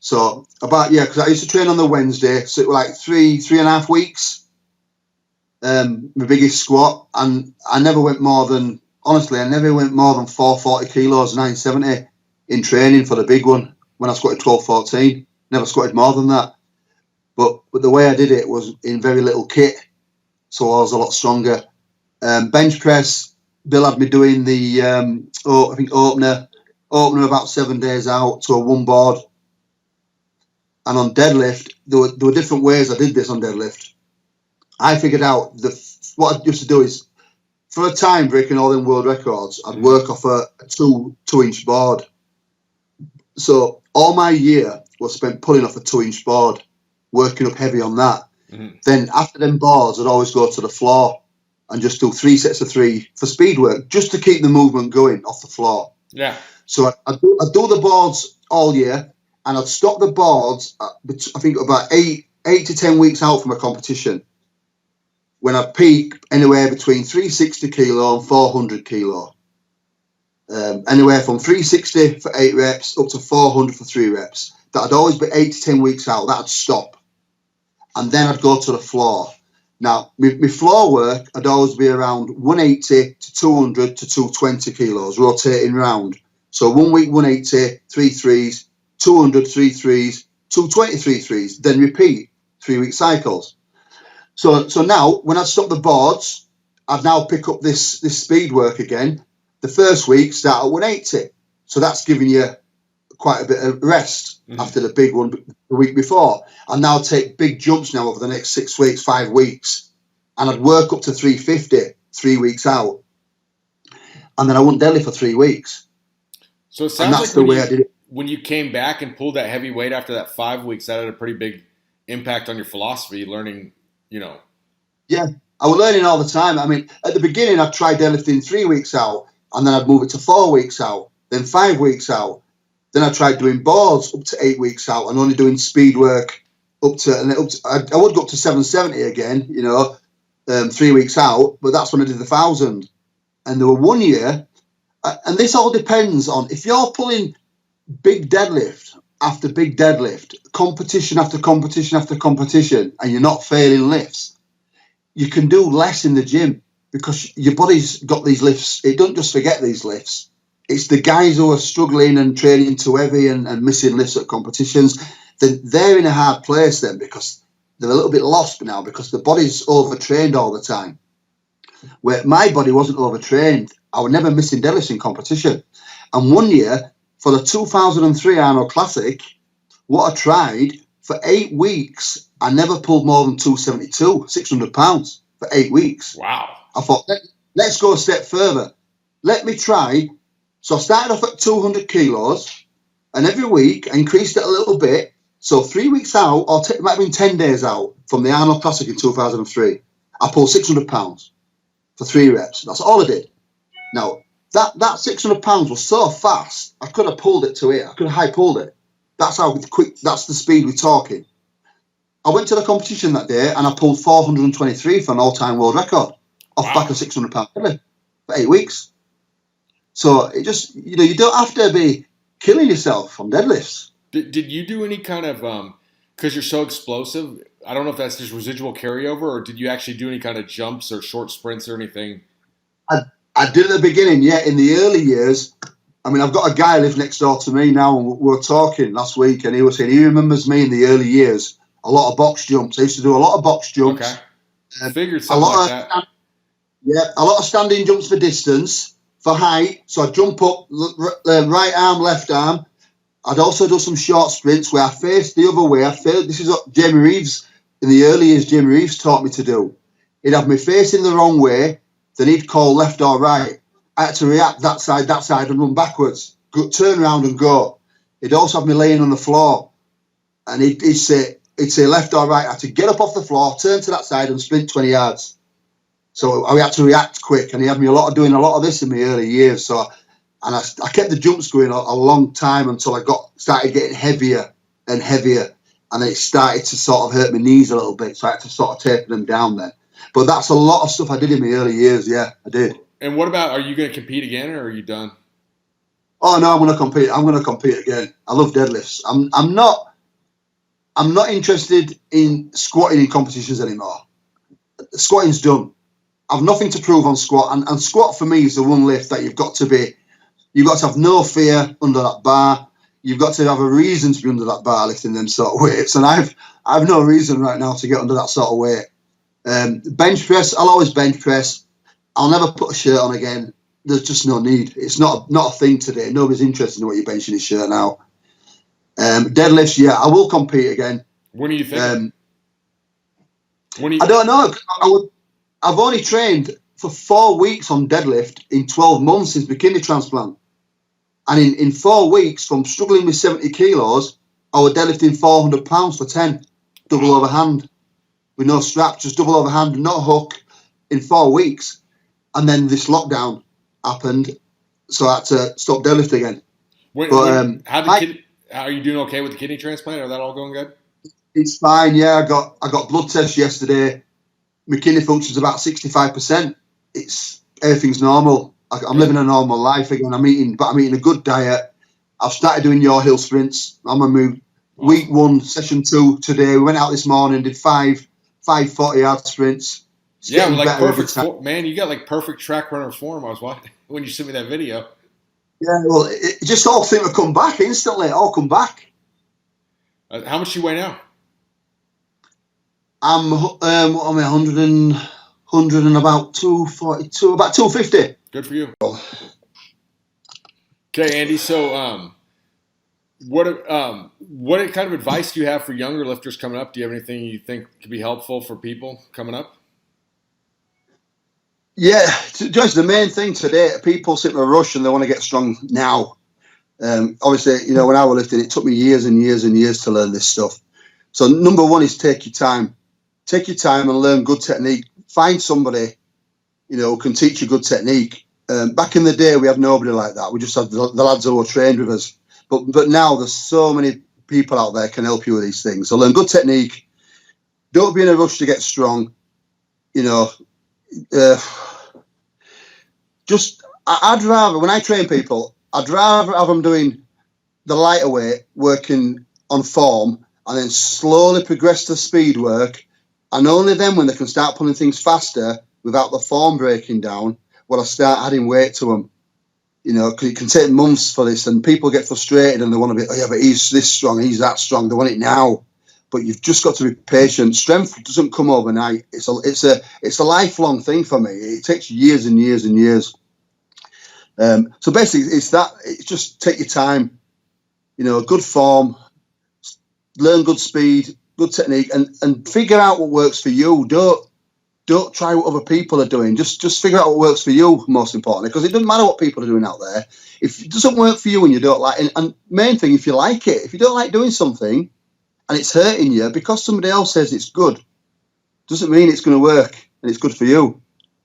Speaker 2: So because I used to train on the Wednesday, so it was like 3.5 weeks. My biggest squat, and I never went more than 440 kilos, 970 in training for the big one when I squatted 12-14. Never squatted more than that. But the way I did it was in very little kit, so I was a lot stronger. Bench press, Bill had me doing the opener about 7 days out to a one board. And on deadlift, there were different ways I did this on deadlift. I figured out what I used to do is, for a time breaking all them world records, I'd work off a 2-inch board. So all my year was spent pulling off a 2-inch board, working up heavy on that. Mm-hmm. Then after them boards, I'd always go to the floor and just do 3 sets of 3 for speed work, just to keep the movement going off the floor.
Speaker 1: Yeah.
Speaker 2: So I'd do the boards all year, and I'd stop the boards, I think about 8 to 10 weeks out from a competition, when I peak anywhere between 360 kilo and 400 kilo. Anywhere from 360 for 8 reps up to 400 for 3 reps. That'd always be 8 to 10 weeks out. That'd stop. And then I'd go to the floor. Now, my floor work, I'd always be around 180 to 200 to 220 kilos, rotating round. So 1 week, 180, 3 threes, 200, 3 threes, 220, 3 threes, then repeat 3-week cycles. So now, when I stop the boards, I'd now pick up this speed work again. The first week start at 180, so that's giving you quite a bit of rest after the big one the week before. And now take big jumps now over the next 6 weeks, 5 weeks, and I'd work up to 350 3 weeks out, and then I wouldn't deadlift for 3 weeks.
Speaker 1: So it sounds like when you came back and pulled that heavy weight after that 5 weeks, that had a pretty big impact on your philosophy, learning,
Speaker 2: Yeah, I was learning all the time. I mean, at the beginning, I'd try deadlifting 3 weeks out, and then I'd move it to 4 weeks out, then 5 weeks out. Then I tried doing boards up to 8 weeks out and only doing speed work I would go up to 770 again, 3 weeks out, but that's when I did the 1,000. And there were 1 year, and this all depends on if you're pulling big deadlift after big deadlift, competition after competition after competition, and you're not failing lifts, you can do less in the gym because your body's got these lifts. It don't just forget these lifts. It's the guys who are struggling and training too heavy and missing lifts at competitions. Then they're in a hard place then because they're a little bit lost now because the body's overtrained all the time. Where my body wasn't overtrained, I was never missing deadlifts in competition. And 1 year for the 2003 Arnold Classic, what I tried for 8 weeks, I never pulled more than 272, 600 pounds for 8 weeks.
Speaker 1: Wow.
Speaker 2: I thought, let's go a step further. Let me try. So I started off at 200 kilos, and every week I increased it a little bit. So 3 weeks out, it might have been 10 days out from the Arnold Classic in 2003, I pulled 600 pounds for 3 reps. That's all I did. Now, that 600 pounds was so fast, I could have pulled it to it. I could have high pulled it. That's how quick, that's the speed we're talking. I went to the competition that day and I pulled 423 for an all-time world record off back of 600 pound deadlift for 8 weeks. So it just, you don't have to be killing yourself from deadlifts.
Speaker 1: Did you do any kind of, because you're so explosive, I don't know if that's just residual carryover, or did you actually do any kind of jumps or short sprints or anything?
Speaker 2: I did at the beginning, yeah. In the early years, I mean, I've got a guy who lives next door to me now, and we were talking last week, and he was saying he remembers me in the early years, a lot of box jumps. I used to do a lot of box jumps.
Speaker 1: Okay. Figured something like that.
Speaker 2: Yeah, a lot of standing jumps for distance, for height. So I'd jump up, right arm, left arm. I'd also do some short sprints where I faced the other way. This is what Jamie Reeves, in the early years, Jamie Reeves taught me to do. He'd have me facing the wrong way, then he'd call left or right. I had to react that side, and run backwards. Turn around and go. He'd also have me laying on the floor, and he'd say left or right. I had to get up off the floor, turn to that side, and sprint 20 yards. So I had to react quick, and he had me doing a lot of this in my early years. So, and I kept the jumps going a long time until I started getting heavier and heavier, and then it started to sort of hurt my knees a little bit. So I had to sort of taper them down then. But that's a lot of stuff I did in my early years. Yeah, I did.
Speaker 1: And what about, are you going to compete again, or are you done?
Speaker 2: Oh no, I'm going to compete. I'm going to compete again. I love deadlifts. I'm not interested in squatting in competitions anymore. Squatting's done. I've nothing to prove on squat, and squat for me is the one lift that you've got to have no fear under that bar. You've got to have a reason to be under that bar lifting them sort of weights, and I've no reason right now to get under that sort of weight. Bench press, I'll always bench press. I'll never put a shirt on again. There's just no need. It's not a thing today. Nobody's interested in what you're benching his shirt now. Deadlifts, yeah, I will compete again.
Speaker 1: When do you think?
Speaker 2: I don't know. I've only trained for 4 weeks on deadlift in 12 months since my kidney transplant. And in 4 weeks, from struggling with 70 kilos, I was deadlifting 400 pounds for 10, double overhand, with no strap, just double overhand, no hook, in 4 weeks. And then this lockdown happened, so I had to stop deadlift again.
Speaker 1: Are you doing okay with the kidney transplant? Are that all going good?
Speaker 2: It's fine, yeah. I got blood tests yesterday. My kidney function's about 65%. Everything's normal. I'm living a normal life again. I'm eating a good diet. I've started doing your hill sprints. I'm gonna move. Awesome. Week 1, session 2 today. We went out this morning, did five 40-yard sprints.
Speaker 1: Yeah, like perfect. Man, you got like perfect track runner form. I was watching when you sent me that video.
Speaker 2: Yeah, well, it just all seemed to come back instantly. All come back.
Speaker 1: How much do you weigh now?
Speaker 2: I'm 100 100 and about 242, about 250.
Speaker 1: Good for you. Okay, Andy. So, what kind of advice do you have for younger lifters coming up? Do you have anything you think could be helpful for people coming up?
Speaker 2: Yeah, just the main thing today, people sit in a rush and they want to get strong now. Obviously, when I was lifting, it took me years and years and years to learn this stuff. So number one is take your time. Take your time and learn good technique. Find somebody, who can teach you good technique. Back in the day, we had nobody like that. We just had the lads who were trained with us. But now there's so many people out there can help you with these things. So learn good technique. Don't be in a rush to get strong. I'd rather, when I train people, I'd rather have them doing the lighter weight, working on form, and then slowly progress to speed work. And only then, when they can start pulling things faster without the form breaking down, will I start adding weight to them. Because it can take months for this, and people get frustrated and they want to be, oh yeah, but he's this strong, he's that strong. They want it now, but you've just got to be patient. Strength doesn't come overnight. It's a lifelong thing for me. It takes years and years and years. So basically, it's just take your time. Good form, learn good speed, good technique, and figure out what works for you. Don't try what other people are doing. Just figure out what works for you, most importantly, because it doesn't matter what people are doing out there. If it doesn't work for you and you don't like it, and main thing, if you like it, if you don't like doing something and it's hurting you, because somebody else says it's good, doesn't mean it's going to work and it's good for you.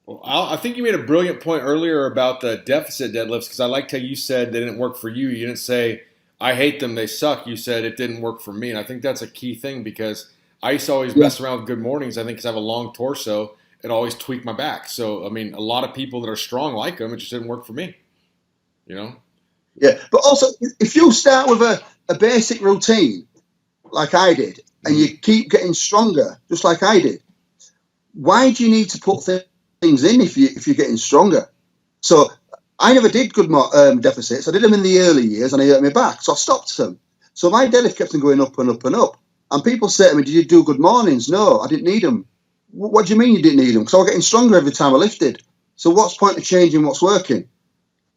Speaker 1: Well, I think you made a brilliant point earlier about the deficit deadlifts, because I liked how you said they didn't work for you. You didn't say, I hate them, they suck. You said it didn't work for me. And I think that's a key thing, because I used to always mess around with good mornings. I think because I have a long torso, it always tweaked my back. So, I mean, a lot of people that are strong like them, it just didn't work for me.
Speaker 2: Yeah, but also, if you start with a basic routine, like I did, and you keep getting stronger, just like I did, why do you need to put things in if you're getting stronger? So I never did good deficits. I did them in the early years, and I hurt my back, so I stopped them. So my deadlift kept on going up and up and up. And people say to me, did you do good mornings? No, I didn't need them. What do you mean you didn't need them? Because I was getting stronger every time I lifted. So what's the point of changing what's working?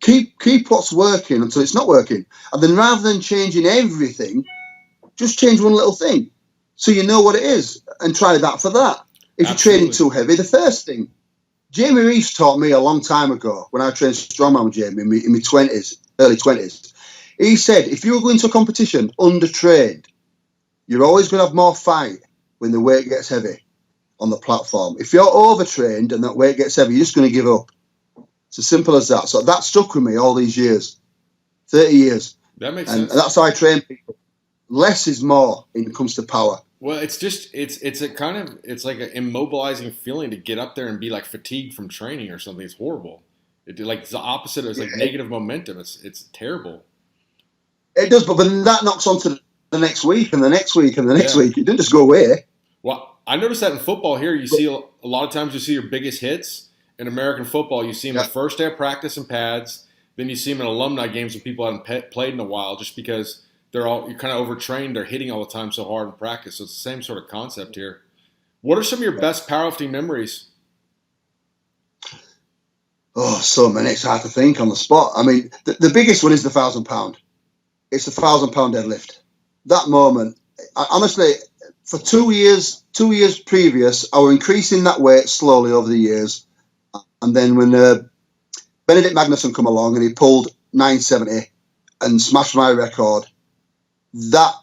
Speaker 2: Keep what's working until it's not working. And then rather than changing everything, just change one little thing so you know what it is and try that for that. If you're training too heavy, the first thing, Jamie Reeves taught me a long time ago when I trained strongman with Jamie in my 20s, early 20s. He said, if you're going to a competition undertrained, you're always going to have more fight when the weight gets heavy on the platform. If you're overtrained and that weight gets heavy, you're just going to give up. It's as simple as that. So that stuck with me all these years, 30 years.
Speaker 1: That makes sense.
Speaker 2: And that's how I train people. Less is more when it comes to power.
Speaker 1: Well, it's like an immobilizing feeling to get up there and be like fatigued from training or something. It's horrible. It's the opposite. It's like negative momentum. It's terrible.
Speaker 2: It does, but then that knocks on to the next week and the next week and the next week. It didn't just go away.
Speaker 1: Well, I noticed that in football here, you see a lot of times you see your biggest hits in American football. You see them the first day of practice in pads. Then you see them in alumni games when people haven't played in a while, just because you're kind of overtrained. They're hitting all the time so hard in practice. So it's the same sort of concept here. What are some of your best powerlifting memories?
Speaker 2: Oh, so many. It's hard to think on the spot. I mean, the biggest one is the 1,000 pound. It's the 1,000 pound deadlift. That moment, honestly, for 2 years previous, I was increasing that weight slowly over the years. And then when Benedict Magnusson come along and he pulled 970 and smashed my record, that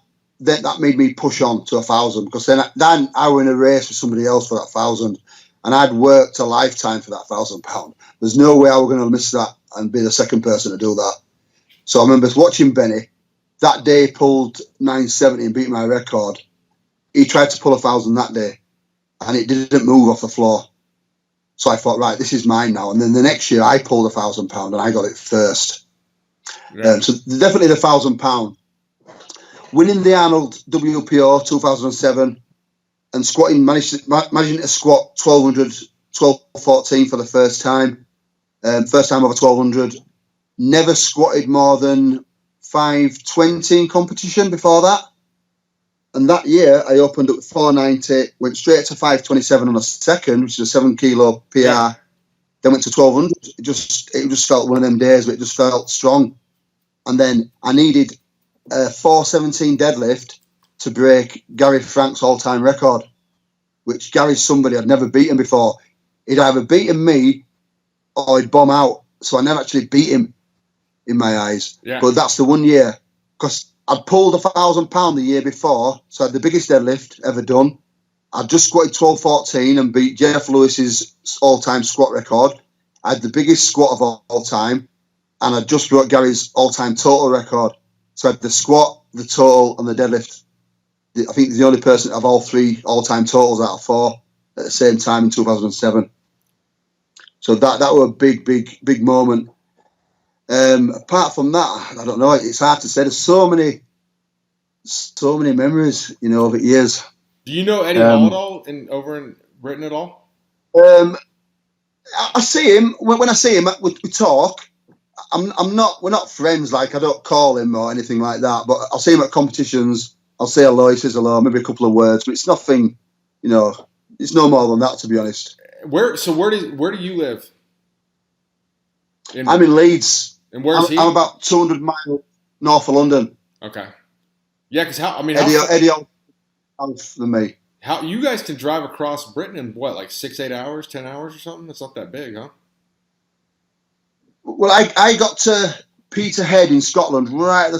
Speaker 2: made me push on to 1,000, because then I were in a race with somebody else for that 1,000, and I'd worked a lifetime for that 1,000 pound. There's no way I was going to miss that and be the second person to do that. So I remember watching Benny that day, pulled 970 and beat my record. He tried to pull 1,000 that day, and it didn't move off the floor. So I thought, right, this is mine now. And then the next year I pulled 1,000 pound and I got it first. Yeah. So definitely the 1,000 pound. Winning the Arnold WPO 2007 and managing to squat 1214 for the first time. First time over 1200. Never squatted more than 520 in competition before that. And that year, I opened up 490, went straight to 527 on a second, which is a 7 kilo PR.
Speaker 1: Yeah.
Speaker 2: Then went to 1200. It just felt one of them days where it just felt strong. And then I needed a 417 deadlift to break Gary Frank's all-time record, which Gary's somebody I'd never beaten before. He'd either beaten me or he'd bomb out. So I never actually beat him in my eyes.
Speaker 1: Yeah.
Speaker 2: But that's the one year, because I'd pulled £1,000 the year before, so I had the biggest deadlift ever done. I just squatted 1214 and beat Jeff Lewis's all-time squat record. I had the biggest squat of all time, and I just broke Gary's all-time total record. So I had the squat, the total, and the deadlift. I think the only person of all three all-time totals out of four at the same time in 2007. So that was a big moment. Apart from that, I don't know. It's hard to say. There's so many memories, over years.
Speaker 1: Do you know Eddie Hall at all over in Britain at all?
Speaker 2: I see him when I see him. We talk. We're not friends. Like, I don't call him or anything like that. But I'll see him at competitions. I'll say hello. He says hello. Maybe a couple of words. But it's nothing. It's no more than that, to be honest.
Speaker 1: Where do you live?
Speaker 2: I'm in Leeds.
Speaker 1: And where's he?
Speaker 2: I'm about 200 miles north of London.
Speaker 1: Okay. Yeah, because
Speaker 2: Eddie else than me.
Speaker 1: How you guys can drive across Britain in what, like 6-8 hours, 10 hours or something? It's not that big, huh?
Speaker 2: Well, I got to Peterhead in Scotland, right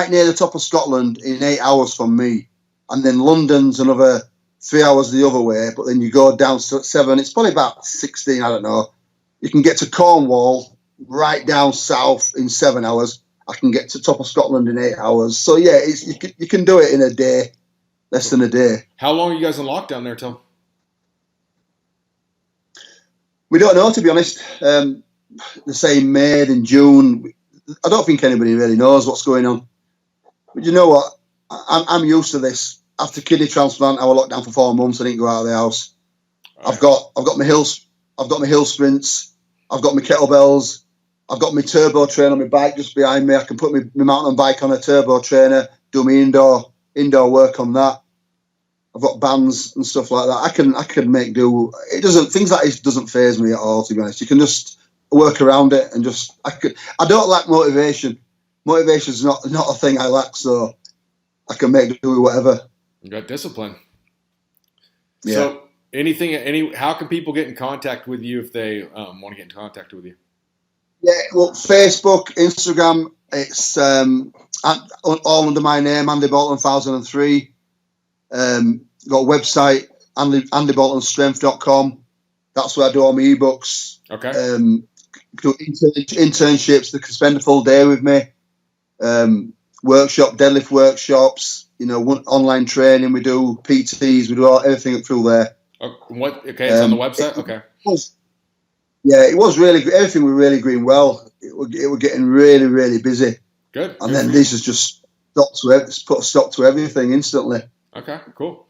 Speaker 2: near the top of Scotland, in 8 hours from me, and then London's another 3 hours the other way. But then you go down to 7. It's probably about 16. I don't know. You can get to Cornwall right down south in 7 hours. I can get to top of Scotland in 8 hours. So yeah, you can do it in a day, less than a day.
Speaker 1: How long are you guys in lockdown there, Tom?
Speaker 2: We don't know, to be honest. They say May and June. I don't think anybody really knows what's going on. But you know what? I'm used to this. After kidney transplant, I was locked down for 4 months. I didn't go out of the house. Right. I've got my hill sprints. I've got my kettlebells. I've got my turbo trainer on my bike just behind me. I can put my mountain bike on a turbo trainer, do my indoor work on that. I've got bands and stuff like that. I can make do. Things like this doesn't faze me at all, to be honest. You can just work around it and I don't lack motivation. Motivation's not a thing I lack, so I can make do with whatever.
Speaker 1: You got discipline.
Speaker 2: Yeah.
Speaker 1: So how can people get in contact with you if they want to get in contact with you?
Speaker 2: Yeah, well, Facebook, Instagram, it's all under my name, Andy Bolton 1003. Got a website, andyboltonstrength.com. That's where I do all my ebooks.
Speaker 1: Okay.
Speaker 2: Do internships that can spend a full day with me. Deadlift workshops. Online training. We do PTs. We do everything through there.
Speaker 1: Okay, it's on the website. Okay.
Speaker 2: It was really good. Everything was really going well. It was getting really, really busy.
Speaker 1: Good.
Speaker 2: And then this has just put a stop to everything instantly.
Speaker 1: Okay, cool.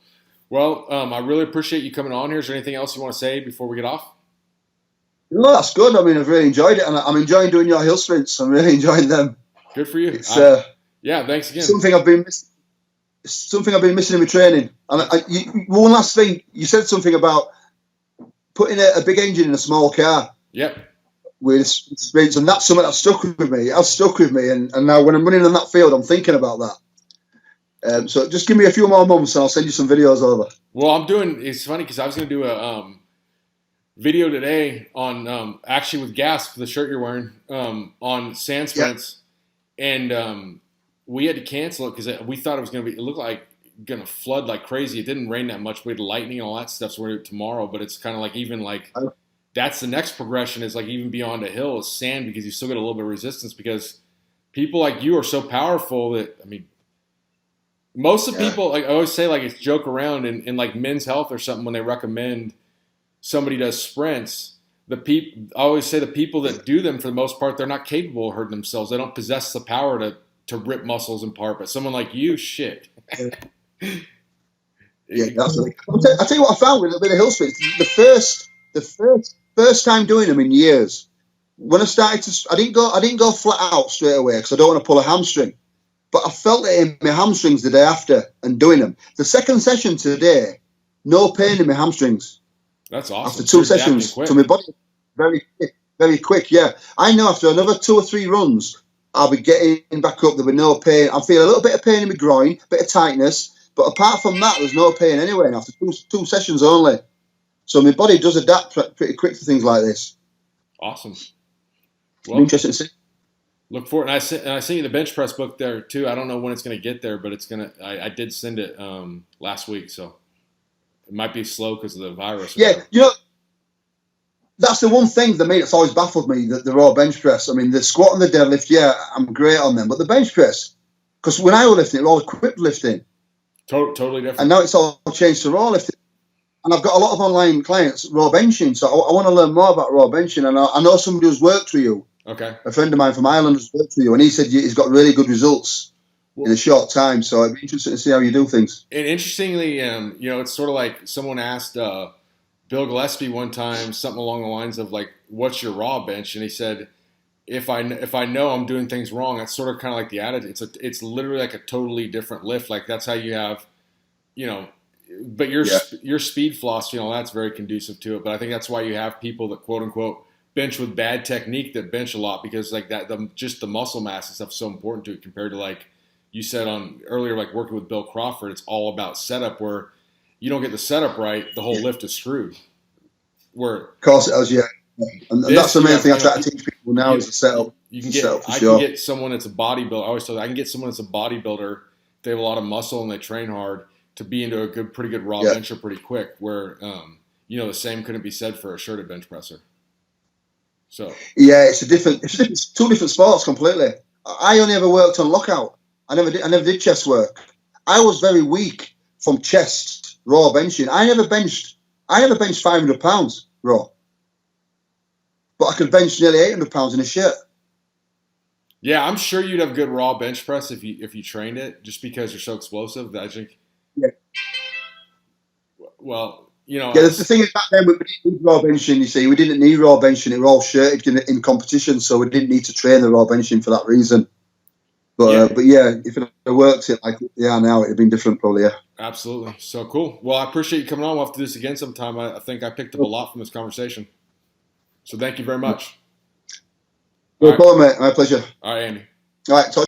Speaker 1: Well, I really appreciate you coming on here. Is there anything else you want to say before we get off?
Speaker 2: No, that's good. I mean, I've really enjoyed it, and I'm enjoying doing your hill sprints. I'm really enjoying them.
Speaker 1: Good for you.
Speaker 2: It's,
Speaker 1: yeah, thanks again.
Speaker 2: Something I've been missing in my training. And one last thing, you said something about putting a big engine in a small car.
Speaker 1: Yep.
Speaker 2: With sprints, and that's something that stuck with me. It has stuck with me, and now when I'm running on that field, I'm thinking about that. So just give me a few more months, and I'll send you some videos over.
Speaker 1: Well, it's funny because I was going to do a video today on actually with gas for the shirt you're wearing on sand sprints, and we had to cancel it because we thought it looked like going to flood like crazy. It didn't rain that much. We had lightning and all that stuff, so we're going to do it tomorrow. But it's kind of like that's the next progression is like even beyond a hill is sand, because you still get a little bit of resistance, because people like you are so powerful that, I mean, most of people, like I always say, like it's joke around in like Men's Health or something when they recommend somebody does sprints. I always say the people that do them, for the most part, they're not capable of hurting themselves. They don't possess the power to rip muscles apart. But someone like you, shit.
Speaker 2: Yeah, that's it. I'll tell you what I found with a bit of hill sprints. The first time doing them in years, when I started I didn't go flat out straight away because I don't want to pull a hamstring. but I felt it in my hamstrings the day after and doing them. The second session today, no pain in my hamstrings.
Speaker 1: That's awesome.
Speaker 2: After 2 sessions, so my body very quick. Yeah, I know after another 2 or 3 runs, I'll be getting back up. There'll be no pain. I feel a little bit of pain in my groin, bit of tightness, but apart from that, there's no pain anyway. And after two sessions only, so my body does adapt pretty quick to things like this.
Speaker 1: Awesome.
Speaker 2: Well, interesting to see.
Speaker 1: Look for it, and I sent you the bench press book there too. I don't know when it's going to get there, but it's gonna. I did send it last week, so it might be slow because of the virus.
Speaker 2: Yeah, you know, that's the one thing that that's always baffled me, that the raw bench press. I mean, the squat and the deadlift, yeah, I'm great on them, but the bench press, because when I was lifting, it was all equipped lifting.
Speaker 1: Totally different.
Speaker 2: And now it's all changed to raw lifting. And I've got a lot of online clients raw benching, so I want to learn more about raw benching. And I know somebody who's worked for you.
Speaker 1: Okay.
Speaker 2: A friend of mine from Ireland has worked for you, and he said he's got really good results in a short time. So it'd be interesting to see how you do things.
Speaker 1: And interestingly, you know, it's sort of like someone asked Bill Gillespie one time something along the lines of like, "What's your raw bench?" And he said, "If I know I'm doing things wrong, that's sort of kind of like the attitude. It's literally like a totally different lift. Like that's how you have, you know." But your speed philosophy and all that's very conducive to it. But I think that's why you have people that quote unquote bench with bad technique that bench a lot, because like that just the muscle mass and stuff is so important to it compared to like you said on earlier, like working with Bill Crawford, it's all about setup, where you don't get the setup right, the whole lift is screwed. Where
Speaker 2: of course it is, yeah. And that's the main thing I try to teach people now is the setup.
Speaker 1: You can get I can get someone that's a bodybuilder. I always tell you, I can get someone that's a bodybuilder. They have a lot of muscle and they train hard to be into a pretty good raw bencher pretty quick. Where you know, the same couldn't be said for a shirted bench presser. So
Speaker 2: yeah, it's two different sports completely. I only ever worked on lockout. I never did chest work. I was very weak from chest raw benching. I never benched 500 pounds raw, but I could bench nearly 800 pounds in a shirt.
Speaker 1: Yeah, I'm sure you'd have good raw bench press if you trained it, just because you're so explosive. I think.
Speaker 2: Yeah.
Speaker 1: Well, you know.
Speaker 2: Yeah, the thing is, back then we didn't need raw benching. You see, we didn't need raw benching. It was all shirted in competition, so we didn't need to train the raw benching for that reason. But yeah, if it had worked it like now, it'd been different probably. Yeah.
Speaker 1: Absolutely. So cool. Well, I appreciate you coming on. We'll have to do this again sometime. I think I picked up a lot from this conversation. So thank you very much.
Speaker 2: No problem, mate. My pleasure.
Speaker 1: All right, Andy.
Speaker 2: All right. Talk